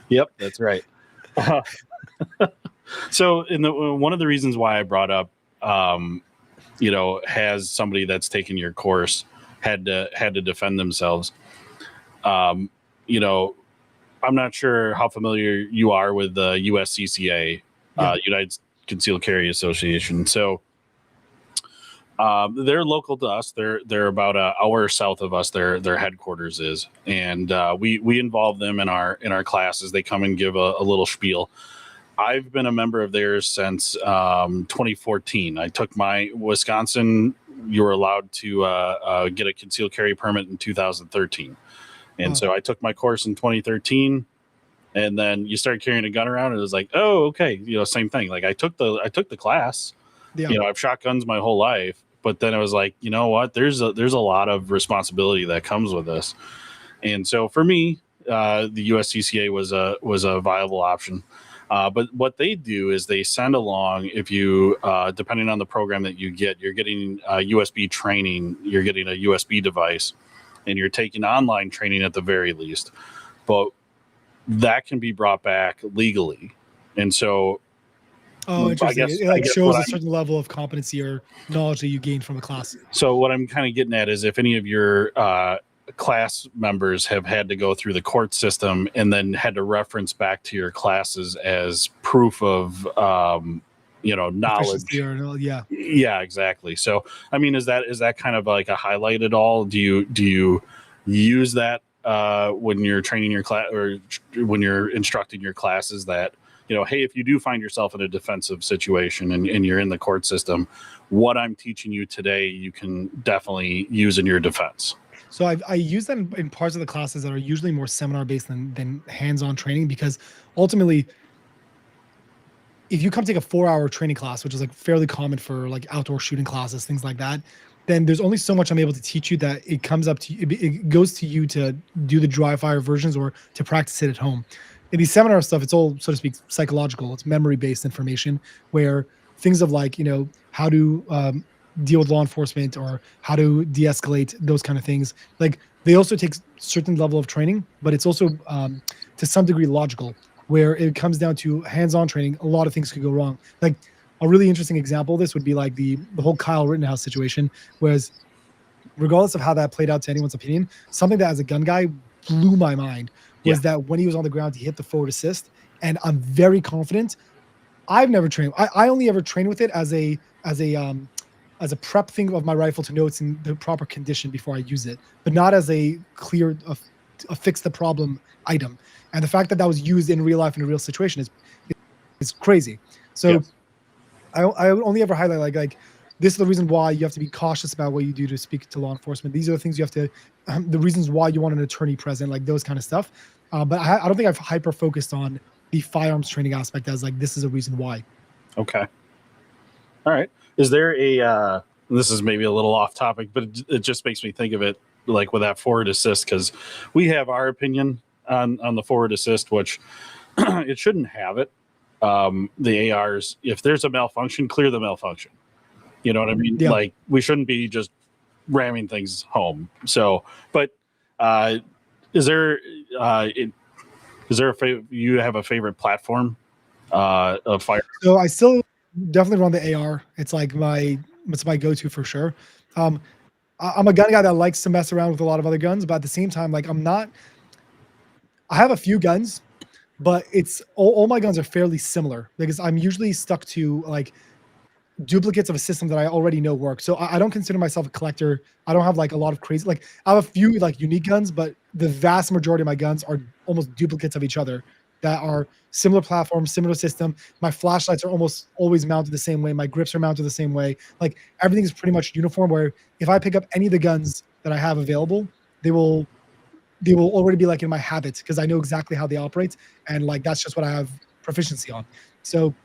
Yep, that's right. So, one of the reasons why I brought up, has somebody that's taken your course had to defend themselves. I'm not sure how familiar you are with the USCCA, United Concealed Carry Association. So, they're local to us. They're about an hour south of us. Their headquarters is, and we involve them in our classes. They come and give a little spiel. I've been a member of theirs since 2014. I took my Wisconsin. You were allowed to get a concealed carry permit in 2013, and so I took my course in 2013. And then you start carrying a gun around, and it was like, oh, okay, same thing. Like I took the class. Yeah. I've shot guns my whole life, but then it was like, you know what? There's a lot of responsibility that comes with this, and so for me, the USCCA was a viable option. But what they do is they send along, if you, depending on the program that you get, you're getting USB training, you're getting a USB device, and you're taking online training at the very least. But that can be brought back legally. And so, interesting. It shows a certain level of competency or knowledge that you gained from a class. So what I'm kind of getting at is, if any of your class members have had to go through the court system and then had to reference back to your classes as proof of knowledge. Yeah, exactly. So I mean, is that kind of like a highlight at all? Do you use that when you're training your class, or when you're instructing your classes, that hey, if you do find yourself in a defensive situation and you're in the court system, what I'm teaching you today you can definitely use in your defense? So I use that in parts of the classes that are usually more seminar based than hands-on training, because ultimately, if you come take a 4-hour training class, which is like fairly common for like outdoor shooting classes, things like that, then there's only so much I'm able to teach you that it comes up to you. It goes to you to do the dry fire versions or to practice it at home. In these seminar stuff, it's all, so to speak, psychological. It's memory-based information, where things of like, how to deal with law enforcement or how to de-escalate, those kind of things. Like, they also take certain level of training, but it's also to some degree logical, where it comes down to hands-on training. A lot of things could go wrong. Like, a really interesting example of this would be like the whole Kyle Rittenhouse situation, whereas regardless of how that played out to anyone's opinion, something that as a gun guy blew my mind was that when he was on the ground, he hit the forward assist. And I'm very confident. I've never trained. I only ever train with it as a prep thing of my rifle to know it's in the proper condition before I use it, but not as a clear, a fix the problem item. And the fact that was used in real life in a real situation is crazy. So I only ever highlight like this is the reason why you have to be cautious about what you do to speak to law enforcement. These are the things you have to, the reasons why you want an attorney present, like those kind of stuff. But I don't think I've hyper focused on the firearms training aspect as like, this is a reason why. Okay. All right. Is there a, this is maybe a little off topic, but it just makes me think of it like with that forward assist, because we have our opinion on the forward assist, which it shouldn't have it. The ARs, if there's a malfunction, clear the malfunction. You know what I mean? Yeah. Like, we shouldn't be just ramming things home. So, but is there you have a favorite platform of fire? So I still definitely run the AR. It's like it's my go-to for sure. I'm a gun guy that likes to mess around with a lot of other guns, but at the same time, like, I have a few guns, but it's all my guns are fairly similar, because I'm usually stuck to like duplicates of a system that I already know works. So I don't consider myself a collector. I don't have like a lot of crazy, like I have a few like unique guns, but the vast majority of my guns are almost duplicates of each other that are similar platforms, similar system. My flashlights are almost always mounted the same way. My grips are mounted the same way. Like everything is pretty much uniform, where if I pick up any of the guns that I have available, they will already be like in my habits because I know exactly how they operate. And like that's just what I have proficiency on. So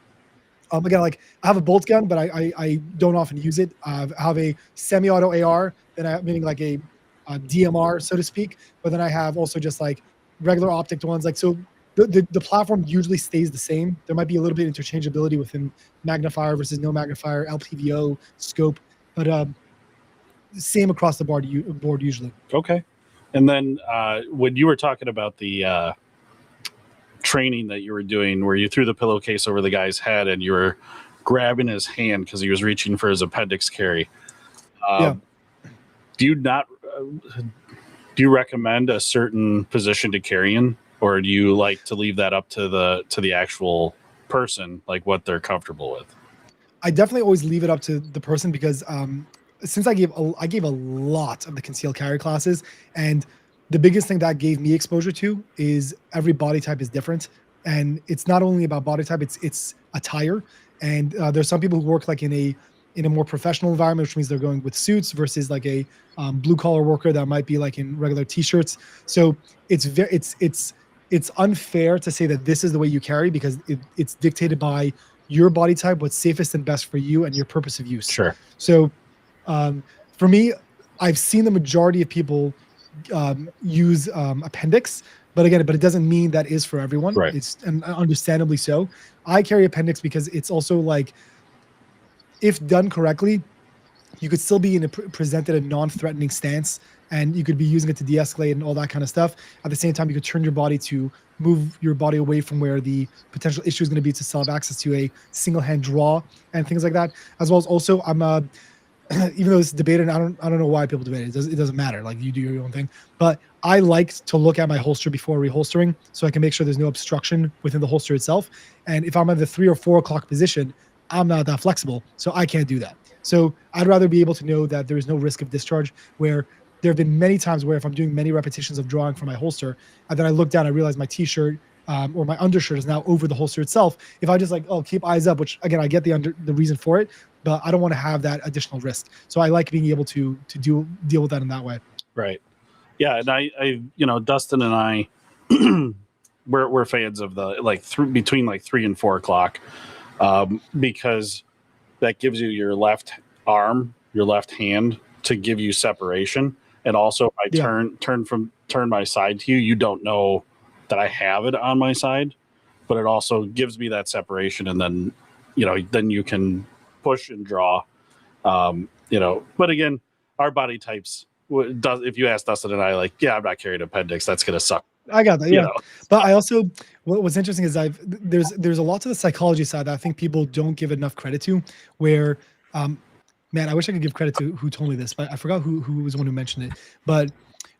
again, like I have a bolt gun, but I don't often use it. I have a semi-auto AR, then meaning like a DMR, so to speak. But then I have also just like regular optic ones. Like so, the platform usually stays the same. There might be a little bit of interchangeability within magnifier versus no magnifier, LPVO, scope, but same across the board usually. Okay. And then when you were talking about the training that you were doing where you threw the pillowcase over the guy's head and you were grabbing his hand because he was reaching for his appendix carry. Yeah. Do you recommend a certain position to carry in, or do you like to leave that up to the actual person, like what they're comfortable with? I definitely always leave it up to the person because since I gave a lot of the concealed carry classes, and the biggest thing that gave me exposure to is every body type is different, and it's not only about body type, it's attire. And there's some people who work like in a more professional environment, which means they're going with suits versus like a blue collar worker that might be like in regular t-shirts. So it's unfair to say that this is the way you carry because it's dictated by your body type, what's safest and best for you, and your purpose of use. Sure. So for me, I've seen the majority of people use appendix, but it doesn't mean that is for everyone. Right. It's and understandably so. I carry appendix because it's also like, if done correctly, you could still be presented a non-threatening stance, and you could be using it to de-escalate and all that kind of stuff. At the same time, you could turn your body to move your body away from where the potential issue is going to be to still have access to a single hand draw and things like that. As well as also, I'm even though it's debated, I don't know why people debate it. It doesn't matter. Like, you do your own thing. But I like to look at my holster before reholstering so I can make sure there's no obstruction within the holster itself. And if I'm at the 3 or 4 o'clock position, I'm not that flexible, so I can't do that. So I'd rather be able to know that there is no risk of discharge, where there have been many times where if I'm doing many repetitions of drawing from my holster, and then I look down, I realize my t-shirt or my undershirt is now over the holster itself. If I just like, keep eyes up, which again, I get the reason for it, but I don't want to have that additional risk. So I like being able to deal with that in that way. Right. Yeah. And I Dustin and I, we're fans of the between like 3 and 4 o'clock. Because that gives you your left arm, your left hand to give you separation. And also if I turn my side to you, you don't know that I have it on my side, but it also gives me that separation. And then, then you can push and draw, but again, our body types if you ask Dustin and I, like, yeah, I'm not carrying appendix. That's going to suck. I got that. Yeah. But I also, what's interesting is there's a lot to the psychology side that I think people don't give enough credit to, where, man, I wish I could give credit to who told me this, but I forgot who was the one who mentioned it. But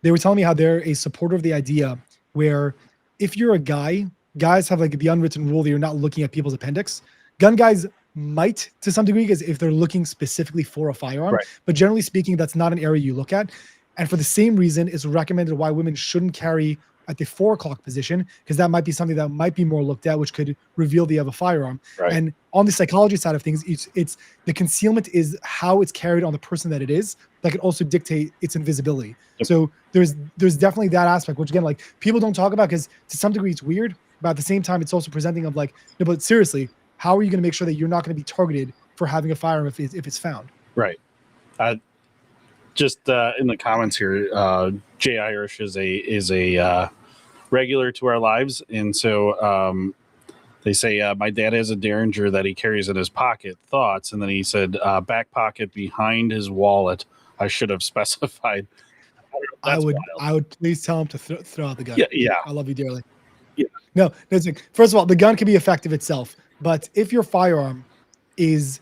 they were telling me how they're a supporter of the idea where if you're a guy, guys have like the unwritten rule that you're not looking at people's appendix. Gun guys might to some degree, because if they're looking specifically for a firearm, right. But generally speaking, that's not an area you look at. And for the same reason, it's recommended why women shouldn't carry at the 4 o'clock position, because that might be something that might be more looked at, which could reveal they have a firearm. Right. And on the psychology side of things, it's the concealment is how it's carried on the person that it is that could also dictate its invisibility. Yep. So there's definitely that aspect, which again, like, people don't talk about because to some degree it's weird, but at the same time, it's also presenting of like, no, but seriously, how are you going to make sure that you're not going to be targeted for having a firearm if it's found? Right. Just in the comments here, Jay Irish is a regular to our lives, and so they say my dad has a Derringer that he carries in his pocket. Thoughts? And then he said back pocket behind his wallet. I should have specified. I would please tell him to throw out the gun. Yeah. I love you dearly. Yeah. No, it's like, first of all, the gun can be effective itself, but if your firearm is,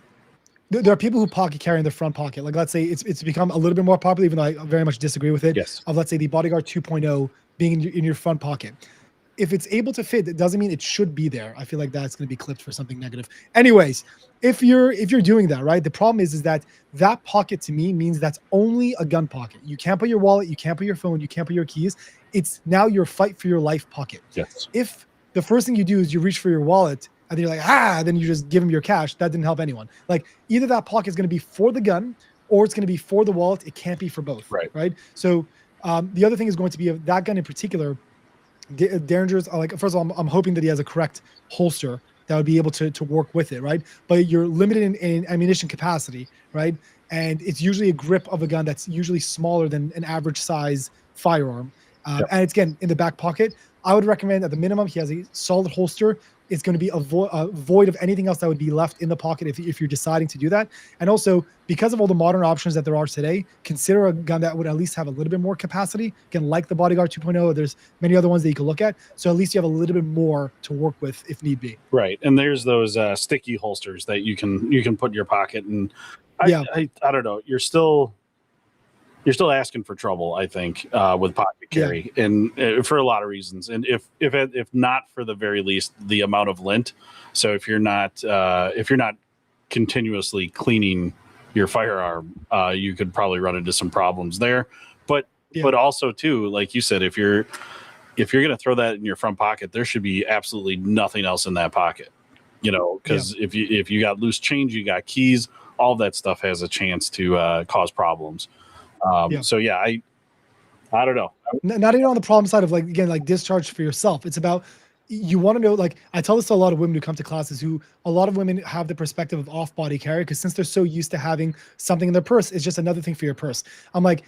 there are people who pocket carry in the front pocket. Like, let's say it's become a little bit more popular, even though I very much disagree with it. Yes. Of, let's say, the Bodyguard 2.0 being in your front pocket. if it's able to fit, it doesn't mean it should be there. I feel like that's going to be clipped for something negative. Anyways, if you're doing that, right, the problem is that pocket to me means that's only a gun pocket. You can't put your wallet, you can't put your phone, you can't put your keys. It's now your fight for your life pocket. Yes. If the first thing you do is you reach for your wallet and then you're like, then you just give them your cash, that didn't help anyone. Like, either that pocket is going to be for the gun or it's going to be for the wallet. It can't be for both. Right. So the other thing is going to be that gun in particular. Derringer's, like, first of all, I'm hoping that he has a correct holster that would be able to work with it, right? But you're limited in ammunition capacity, right? And it's usually a grip of a gun that's usually smaller than an average size firearm. And it's, again, in the back pocket. I would recommend at the minimum he has a solid holster. It's going to be a void of anything else that would be left in the pocket if you're deciding to do that. And also, because of all the modern options that there are today, consider a gun that would at least have a little bit more capacity. Again, like the Bodyguard 2.0, there's many other ones that you can look at. So at least you have a little bit more to work with if need be. Right. And there's those sticky holsters that you can put in your pocket. And I don't know, you're still asking for trouble, I think, with pocket carry, and for a lot of reasons. And if not for the very least, the amount of lint. So if you're not continuously cleaning your firearm, you could probably run into some problems there. But also too, like you said, if you're going to throw that in your front pocket, there should be absolutely nothing else in that pocket. Because if you got loose change, you got keys, all that stuff has a chance to cause problems. So I don't know. Not even on the problem side of, like, again, like discharge for yourself. It's about, you want to know, like, I tell this to a lot of women who come to classes, who a lot of women have the perspective of off body carry, because since they're so used to having something in their purse, it's just another thing for your purse. I'm like,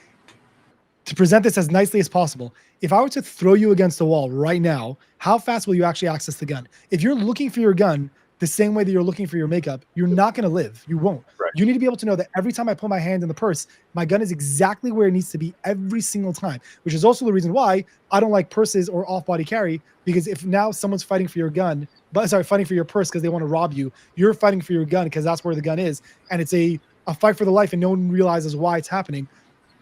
to present this as nicely as possible, if I were to throw you against the wall right now, how fast will you actually access the gun? If you're looking for your gun the same way that you're looking for your makeup, you're not going to live. You won't. Right. You need to be able to know that every time I put my hand in the purse, my gun is exactly where it needs to be every single time, which is also the reason why I don't like purses or off-body carry, because if now someone's fighting for your gun, fighting for your purse because they want to rob you, you're fighting for your gun because that's where the gun is, and it's a fight for the life and no one realizes why it's happening.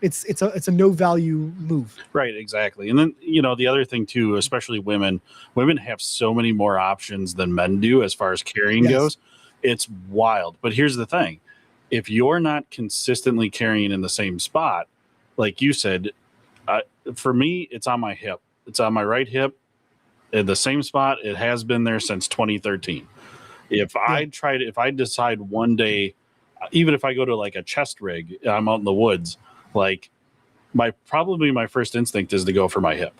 It's a no value move. Right, exactly. And then, the other thing too, especially women have so many more options than men do as far as carrying goes. It's wild. But here's the thing. If you're not consistently carrying in the same spot, like you said, for me, it's on my hip. It's on my right hip in the same spot. It has been there since 2013. If I decide one day, even if I go to like a chest rig, I'm out in the woods, like probably my first instinct is to go for my hip.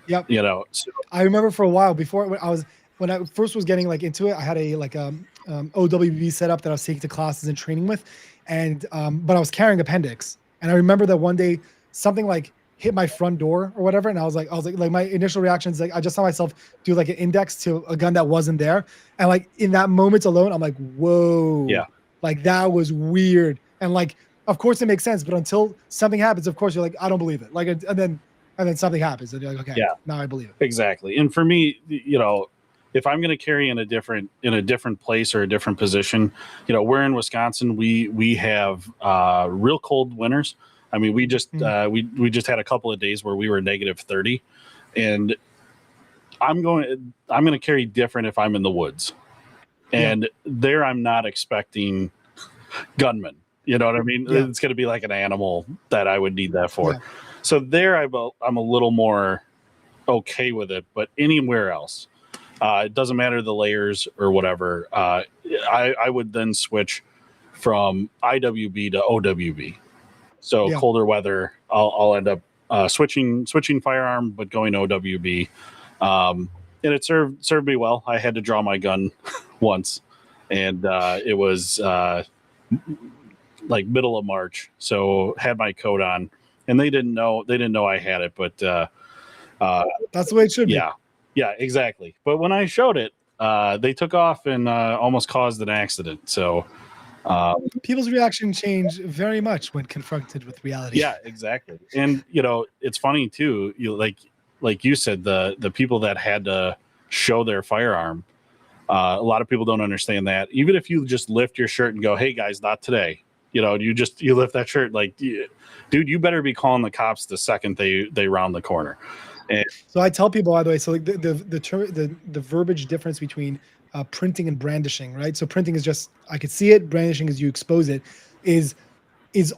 Yep. So. I remember for a while before when I first was getting like into it, I had a OWB setup that I was taking to classes and training with, and but I was carrying appendix, and I remember that one day something like hit my front door or whatever, and I was like my initial reaction is like I just saw myself do like an index to a gun that wasn't there, and like in that moment alone, I'm like, whoa, like that was weird, and like. Of course it makes sense, but until something happens, of course you're like, I don't believe it. Like, and then something happens, and you're like, okay, now I believe it. Exactly. And for me, if I'm going to carry in a different place or a different position, we're in Wisconsin. We have real cold winters. I mean, we just we just had a couple of days where we were -30, and I'm going to carry different if I'm in the woods, and there I'm not expecting gunmen. You know what I mean? Yeah. It's going to be like an animal that I would need that for. Yeah. So there I'm a little more okay with it, but anywhere else, it doesn't matter the layers or whatever. I would then switch from IWB to OWB. So colder weather, I'll end up switching firearm, but going OWB. And it served me well. I had to draw my gun once, and it was like middle of March, so had my coat on, and they didn't know I had it, but that's the way it should be. Yeah, exactly. But when I showed it, they took off and almost caused an accident. So people's reaction change very much when confronted with reality. Yeah, exactly. And it's funny too. Like you said, the people that had to show their firearm. A lot of people don't understand that. Even if you just lift your shirt and go, "Hey guys, not today," you lift that shirt, like, dude, you better be calling the cops the second they round the corner. So I tell people, by the way, so like the verbiage difference between printing and brandishing, right? So printing is just I could see it. Brandishing is you expose it. Is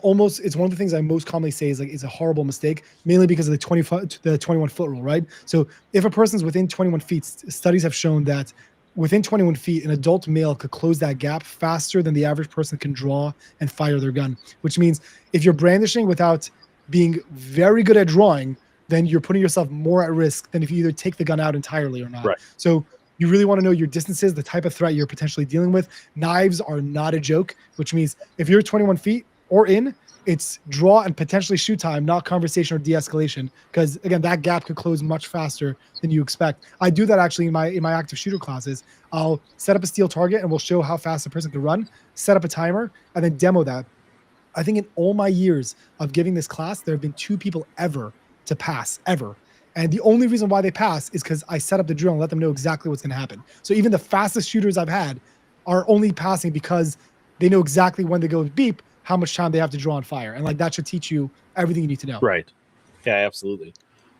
almost it's one of the things I most commonly say is like it's a horrible mistake, mainly because of the 21 foot rule, right? So if a person's within 21 feet, studies have shown that within 21 feet, an adult male could close that gap faster than the average person can draw and fire their gun. Which means if you're brandishing without being very good at drawing, then you're putting yourself more at risk than if you either take the gun out entirely or not. Right. So you really want to know your distances, the type of threat you're potentially dealing with. Knives are not a joke, which means if you're 21 feet or in, it's draw and potentially shoot time, not conversation or de-escalation. Because again, that gap could close much faster than you expect. I do that actually in my active shooter classes. I'll set up a steel target and we'll show how fast a person can run, set up a timer, and then demo that. I think in all my years of giving this class, there have been 2 people ever to pass, ever. And the only reason why they pass is because I set up the drill and let them know exactly what's going to happen. So even the fastest shooters I've had are only passing because they know exactly when they go beep, how much time they have to draw and fire. And like that should teach you everything you need to know. Right. Yeah, absolutely.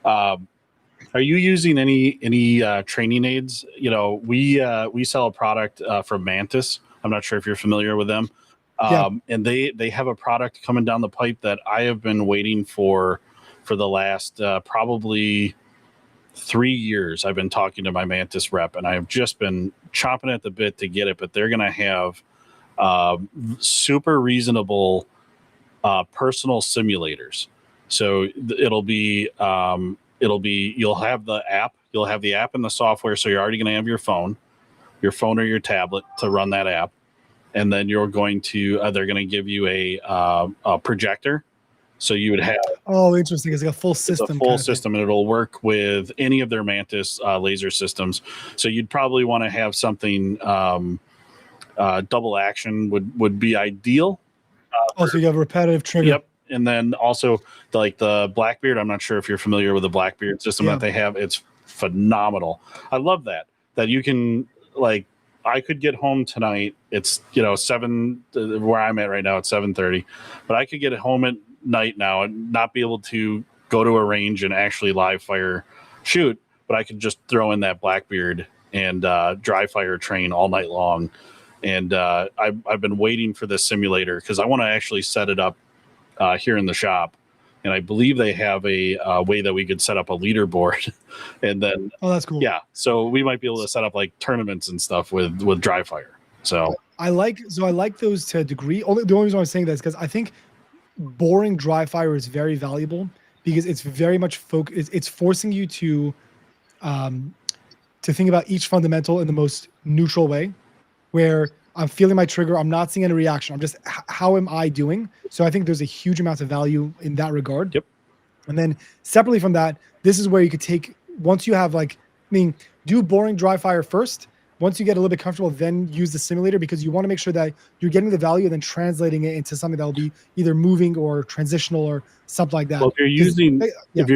Are you using any training aids? You know, we sell a product from Mantis. I'm not sure if you're familiar with them. And they have a product coming down the pipe that I have been waiting for the last probably 3 years. I've been talking to my Mantis rep, and I have just been chomping at the bit to get it. But they're going to have super reasonable personal simulators. So it'll be you'll have the app and the software. So you're already going to have your phone or your tablet to run that app, and then you're going to they're going to give you a projector. So you would have interesting. It's like a full system. It's a full system, and it'll work with any of their Mantis laser systems. So you'd probably want to have something double action would be ideal. So you have a repetitive trigger. Yep. And then also the Blackbeard. I'm not sure if you're familiar with the Blackbeard system that they have. It's phenomenal. I love that you can I could get home tonight. It's 7 where I'm at right now. It's 7:30, but I could get home at night now and not be able to go to a range and actually live fire shoot, but I could just throw in that Blackbeard and dry fire train all night long. And I've been waiting for this simulator because I want to actually set it up here in the shop. And I believe they have a way that we could set up a leaderboard. And then that's cool. Yeah, so we might be able to set up like tournaments and stuff with dry fire. So I like those to a degree. The only reason I'm saying that is because I think boring dry fire is very valuable because it's very much it's forcing you to think about each fundamental in the most neutral way, where I'm feeling my trigger, I'm not seeing any reaction, I'm just how am I doing? So I think there's a huge amount of value in that regard. Yep. And then separately from that, this is where you could take, once you have do boring dry fire first. Once you get a little bit comfortable, then use the simulator, because you want to make sure that you're getting the value and then translating it into something that will be either moving or transitional or something like that. Well, if you're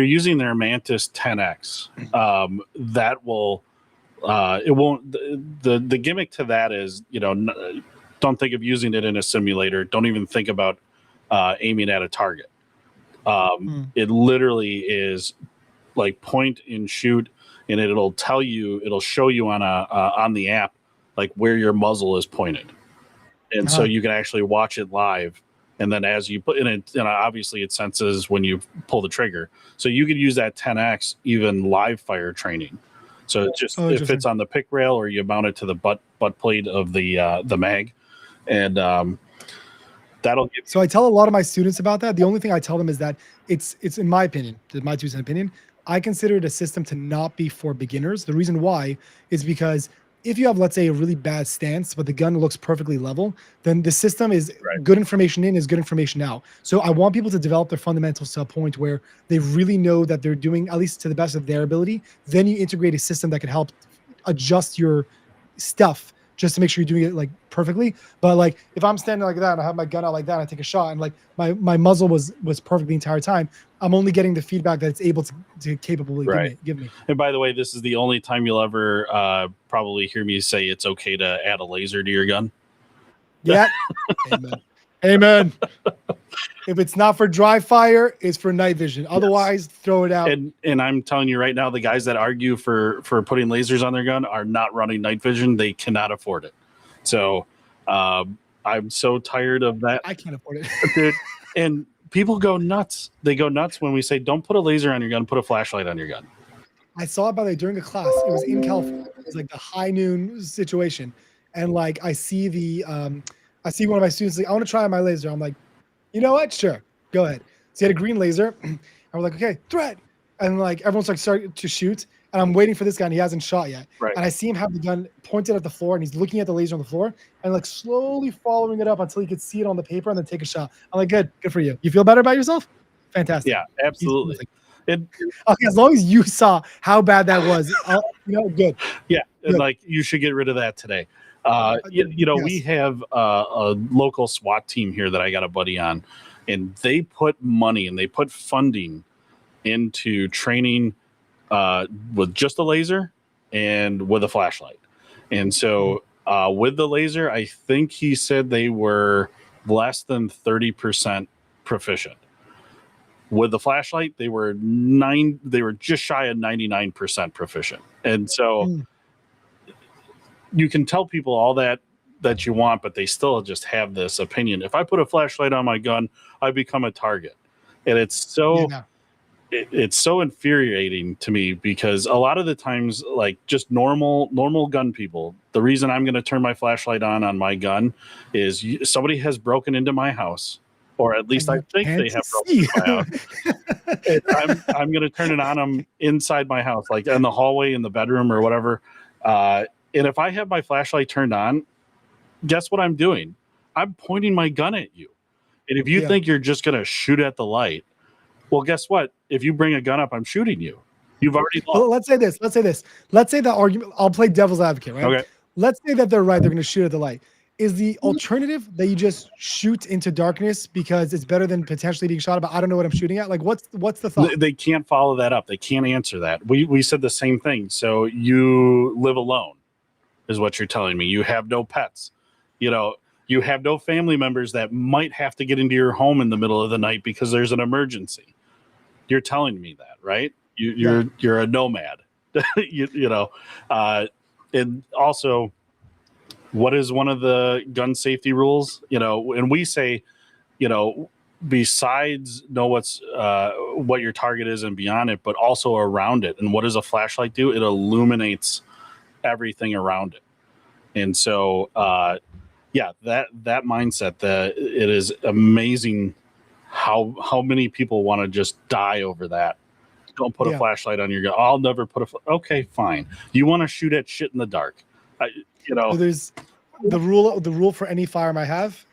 using their Mantis 10X, that will it won't. The gimmick to that is, don't think of using it in a simulator. Don't even think about aiming at a target. It literally is like point and shoot. And it'll show you on the app like where your muzzle is pointed, and so you can actually watch it live. And then as you put in it, obviously it senses when you pull the trigger, so you could use that 10X even live fire training. So it just it fits on the pick rail, or you mount it to the butt plate of the mag, and that'll give. So I tell a lot of my students about that. The only thing I tell them is that it's in my opinion, my 2 cent opinion, I consider it a system to not be for beginners. The reason why is because if you have, let's say, a really bad stance, but the gun looks perfectly level, then the system is good information in is good information out. So I want people to develop their fundamentals to a point where they really know that they're doing, at least to the best of their ability. Then you integrate a system that can help adjust your stuff just to make sure you're doing it like perfectly. But like if I'm standing like that and I have my gun out like that and I take a shot and like my muzzle was perfect the entire time, I'm only getting the feedback that it's able to capably give me. And by the way, this is the only time you'll ever probably hear me say it's okay to add a laser to your gun. Yeah. Amen. If it's not for dry fire, it's for night vision. Otherwise, throw it out. And I'm telling you right now, the guys that argue for putting lasers on their gun are not running night vision. They cannot afford it. So I'm so tired of that. I can't afford it. Dude, and people go nuts. They go nuts when we say, don't put a laser on your gun, put a flashlight on your gun. I saw it, by the way, during a class. It was in California. It was like the high noon situation. And like, I see one of my students like, I want to try my laser. I'm like, you know what? Sure. Go ahead. So he had a green laser. And we're like, okay, threat. And like, everyone's like starting to shoot. And I'm waiting for this guy and he hasn't shot yet. Right. And I see him have the gun pointed at the floor and he's looking at the laser on the floor and like slowly following it up until he could see it on the paper and then take a shot. I'm like, good for you. You feel better about yourself? Fantastic. Yeah, absolutely. Okay, as long as you saw how bad that was, good. Yeah, good. And like you should get rid of that today. Yes. We have a local SWAT team here that I got a buddy on, and they put money and they put funding into training with just a laser and with a flashlight. And so with the laser, I think he said they were less than 30% proficient. With the flashlight, they were just shy of 99% proficient. And so you can tell people all that you want, but they still just have this opinion. If I put a flashlight on my gun, I become a target. And it's so it's so infuriating to me because a lot of the times, like just normal gun people, the reason I'm going to turn my flashlight on my gun is somebody has broken into my house. Or at least I think they have broken my house. I'm going to turn it on them inside my house, like in the hallway, in the bedroom, or whatever. And if I have my flashlight turned on, guess what I'm doing? I'm pointing my gun at you. And if you think you're just going to shoot at the light, well, guess what? If you bring a gun up, I'm shooting you. You've already lost. Well, let's say this. Let's say the argument. I'll play devil's advocate, right? Okay. Let's say that they're right. They're going to shoot at the light. Is the alternative that you just shoot into darkness because it's better than potentially being shot at? I don't know what I'm shooting at. Like, what's the thought? They can't follow that up. They can't answer that. We said the same thing. So you live alone, is what you're telling me. You have no pets. You have no family members that might have to get into your home in the middle of the night because there's an emergency. You're telling me that, right? You're a nomad. And also, what is one of the gun safety rules? And we say, besides know what your target is and beyond it, but also around it. And what does a flashlight do? It illuminates everything around it. And so, that mindset, that it is amazing how many people want to just die over that. Don't put a flashlight on your gun. I'll never put okay, fine. You want to shoot at shit in the dark. So there's the rule for any firearm I have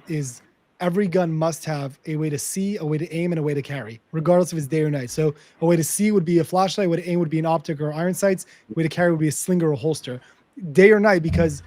is every gun must have a way to see, a way to aim, and a way to carry, regardless if it's day or night. So a way to see would be a flashlight, a way to aim would be an optic or iron sights, a way to carry would be a sling or a holster. Day or night, because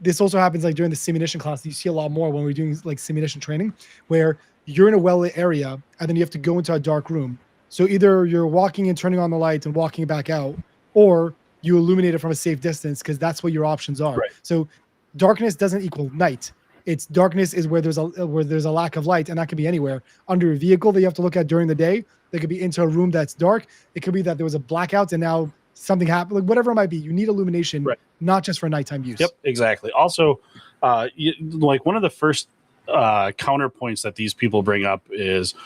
this also happens like during the simunition class. You see a lot more when we're doing like simunition training, where you're in a well-lit area and then you have to go into a dark room. So either you're walking and turning on the lights and walking it back out, or you illuminate it from a safe distance because that's what your options are. Right. So darkness doesn't equal night. It's darkness is where there's a lack of light, and that could be anywhere. Under a vehicle that you have to look at during the day, they could be into a room that's dark. It could be that there was a blackout and now something happened, like whatever it might be. You need illumination, right, not just for nighttime use. Yep, exactly. Also, like one of the first counterpoints that these people bring up is,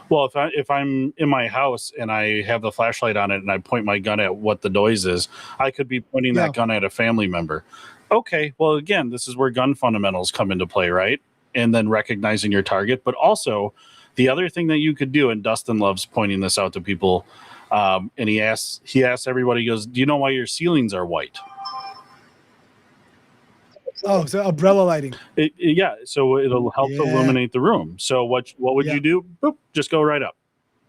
well, if I'm in my house and I have the flashlight on it and I point my gun at what the noise is, I could be pointing that gun at a family member. Okay, well, again, this is where gun fundamentals come into play, right? And then recognizing your target. But also, the other thing that you could do, and Dustin loves pointing this out to people, and he asks everybody, he goes, do you know why your ceilings are white? Oh, so umbrella lighting. So it'll help illuminate the room. So what would you do? Boop, just go right up.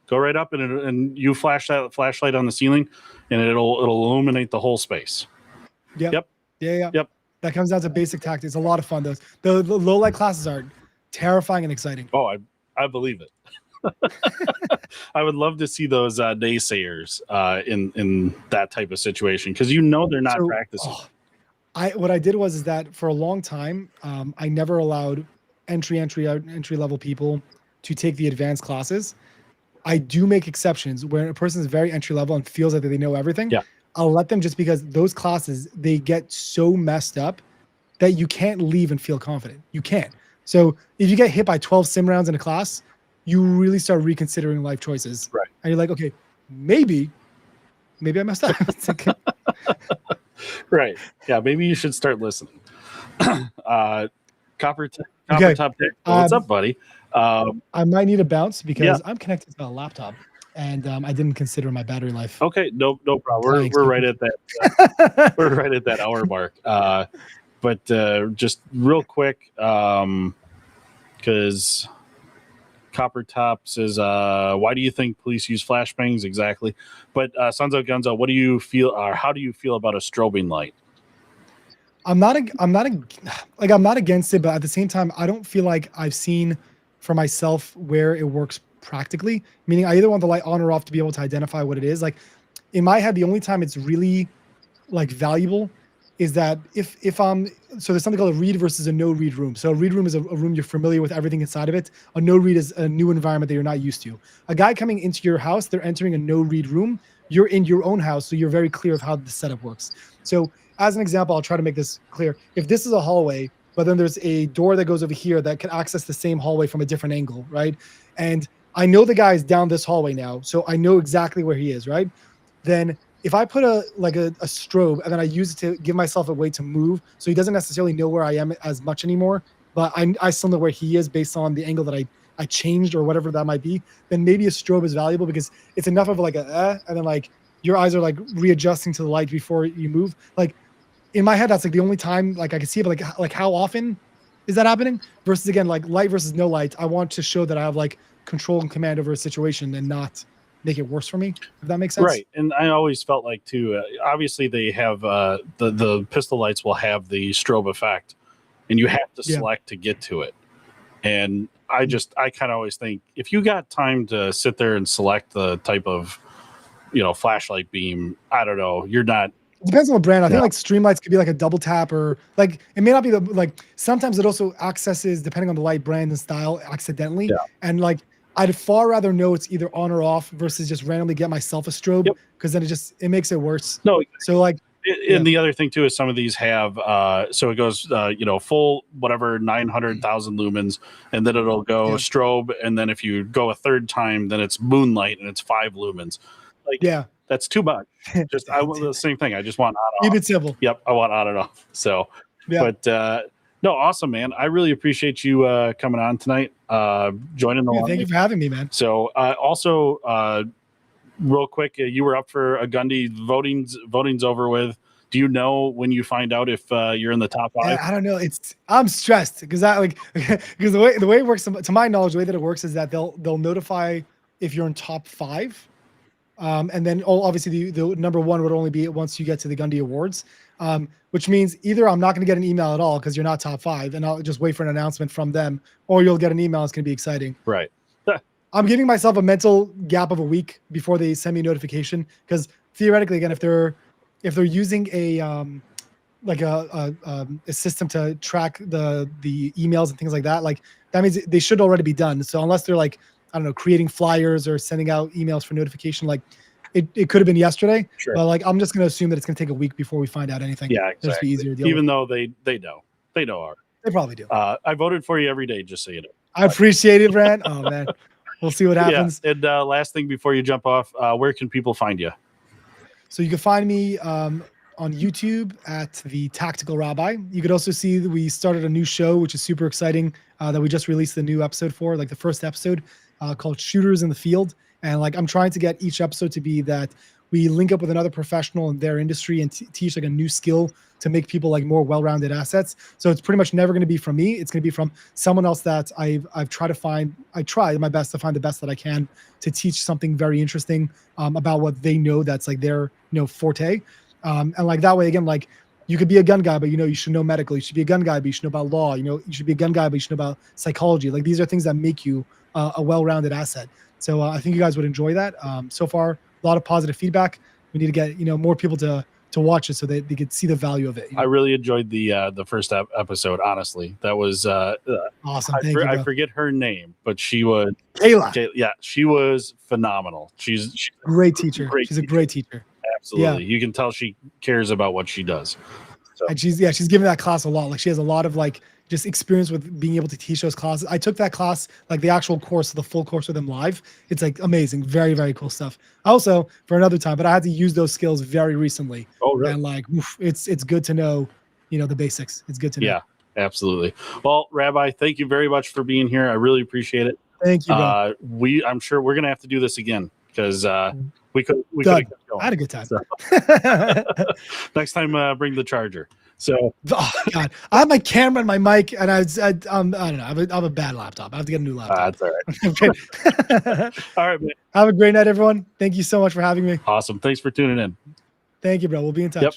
Go right up, and you flash that flashlight on the ceiling, and it'll illuminate the whole space. Yep. Yep. That comes down to basic tactics. It's a lot of fun. The low light classes are terrifying and exciting. Oh, I believe it. I would love to see those naysayers in that type of situation, because they're not practicing. What I did is that for a long time, I never allowed entry level people to take the advanced classes. I do make exceptions where a person is very entry level and feels like they know everything. Yeah. I'll let them, just because those classes, they get so messed up that you can't leave and feel confident. You can't. So if you get hit by 12 sim rounds in a class, you really start reconsidering life choices. Right. And you're like, okay, maybe I messed up. Right. Yeah. Maybe you should start listening. Copper Okay. Top Tactical. What's up, buddy? I might need a bounce because Yeah. I'm connected to a laptop and I didn't consider my battery life. Okay. No problem. We're right at that. We're right at that hour mark. But just real quick, because Copper Top says, why do you think police use flashbangs? Exactly. But Sons of Gunzo, what do you feel, or how do you feel about a strobing light? I'm not against it, but at the same time, I don't feel like I've seen for myself where it works practically. Meaning, I either want the light on or off to be able to identify what it is. Like in my head, the only time it's really like valuable is that if so there's something called a read versus a no read room. So a read room is a room you're familiar with everything inside of it. A no read is a new environment that you're not used to. A guy coming into your house, they're entering a no read room. You're in your own house, so you're very clear of how the setup works. So as an example, I'll try to make this clear. If this is a hallway, but then there's a door that goes over here that can access the same hallway from a different angle, right? And I know the guy is down this hallway now, so I know exactly where he is, right? Then if I put a strobe and then I use it to give myself a way to move, so he doesn't necessarily know where I am as much anymore, but I still know where he is based on the angle that I changed or whatever that might be, then maybe a strobe is valuable because it's enough of like and then like your eyes are like readjusting to the light before you move. Like in my head, that's like the only time like I can see it, but like how often is that happening? Versus again, like light versus no light. I want to show that I have like control and command over a situation and not make it worse for me, if that makes sense. Right. And I always felt like too, obviously they have the pistol lights will have the strobe effect and you have to select to get to it. And I kind of always think if you got time to sit there and select the type of, flashlight beam, I don't know, you're not. It depends on the brand. I think like Streamlights could be like a double tap, or like it may not be sometimes it also accesses, depending on the light brand and style, accidentally. Yeah. And like I'd far rather know it's either on or off versus just randomly get myself a strobe, because then it makes it worse. No. So like, and the other thing too is some of these have so it goes full whatever 900,000 lumens, and then it'll go strobe, and then if you go a third time, then it's moonlight and it's 5 lumens. Like that's too much. Just I want the same thing. I just want on and off. Keep it simple. Yep, I want on and off. So, but no, awesome, man. I really appreciate you coming on tonight, joining the. Thank you for having me, man. So, also, real quick, you were up for a Gundy. Voting's over with. Do you know when you find out if you're in the top 5? I don't know. I'm stressed because because the way it works, to my knowledge, the way that it works is that they'll notify if you're in top 5. And then obviously the number 1 would only be once you get to the Gundy Awards, which means either I'm not going to get an email at all because you're not top 5, and I'll just wait for an announcement from them, or you'll get an email. It's going to be exciting. Right. I'm giving myself a mental gap of a week before they send me a notification, because theoretically, again, if they're using a system to track the emails and things like that, like that means they should already be done. So unless they're like, I don't know, creating flyers or sending out emails for notification, like it could have been yesterday. Sure. But like I'm just going to assume that it's going to take a week before we find out anything. Yeah, exactly. Just be easier to deal Even with. though they know already. They probably do. I voted for you every day, just so you know. I appreciate it, Brad. Oh man, we'll see what happens. Yeah. And last thing before you jump off, where can people find you? So you can find me on YouTube at the Tactical Rabbi. You could also see that we started a new show, which is super exciting, that we just released the new episode for, like the first episode, called Shooters in the Field. And like I'm trying to get each episode to be that we link up with another professional in their industry and teach like a new skill to make people like more well-rounded assets. So it's pretty much never going to be from me. It's going to be from someone else that I've tried to find. I try my best to find the best that I can to teach something very interesting about what they know that's like their forte. And like that way, again, like you could be a gun guy, but you should know medical. You should be a gun guy, but you should know about law. You should be a gun guy, but you should know about psychology. Like these are things that make you a well-rounded asset. So I think you guys would enjoy that. So far, a lot of positive feedback. We need to get more people to to watch it so they could see the value of it. I really enjoyed the first episode. Honestly, that was Awesome. Thank you, bro. I forget her name, but she was Kayla. Yeah, she was phenomenal. She's Great teacher. She's a great teacher. Absolutely, you can tell she cares about what she does. So. And she's giving that class a lot. Like she has a lot of like just experience with being able to teach those classes. I took that class, like the actual course, the full course with them live. It's like amazing, very, very cool stuff. Also for another time, but I had to use those skills very recently. Oh, really? And like, it's good to know, the basics. It's good to know. Yeah, absolutely. Well, Rabbi, thank you very much for being here. I really appreciate it. Thank you, bro. I'm sure we're going to have to do this again because we could I had a good time. So. Next time, bring the charger. So, oh God, I have my camera and my mic, and I don't know. I have a bad laptop. I have to get a new laptop. That's all right. All right, man. Have a great night, everyone. Thank you so much for having me. Awesome. Thanks for tuning in. Thank you, bro. We'll be in touch. Yep.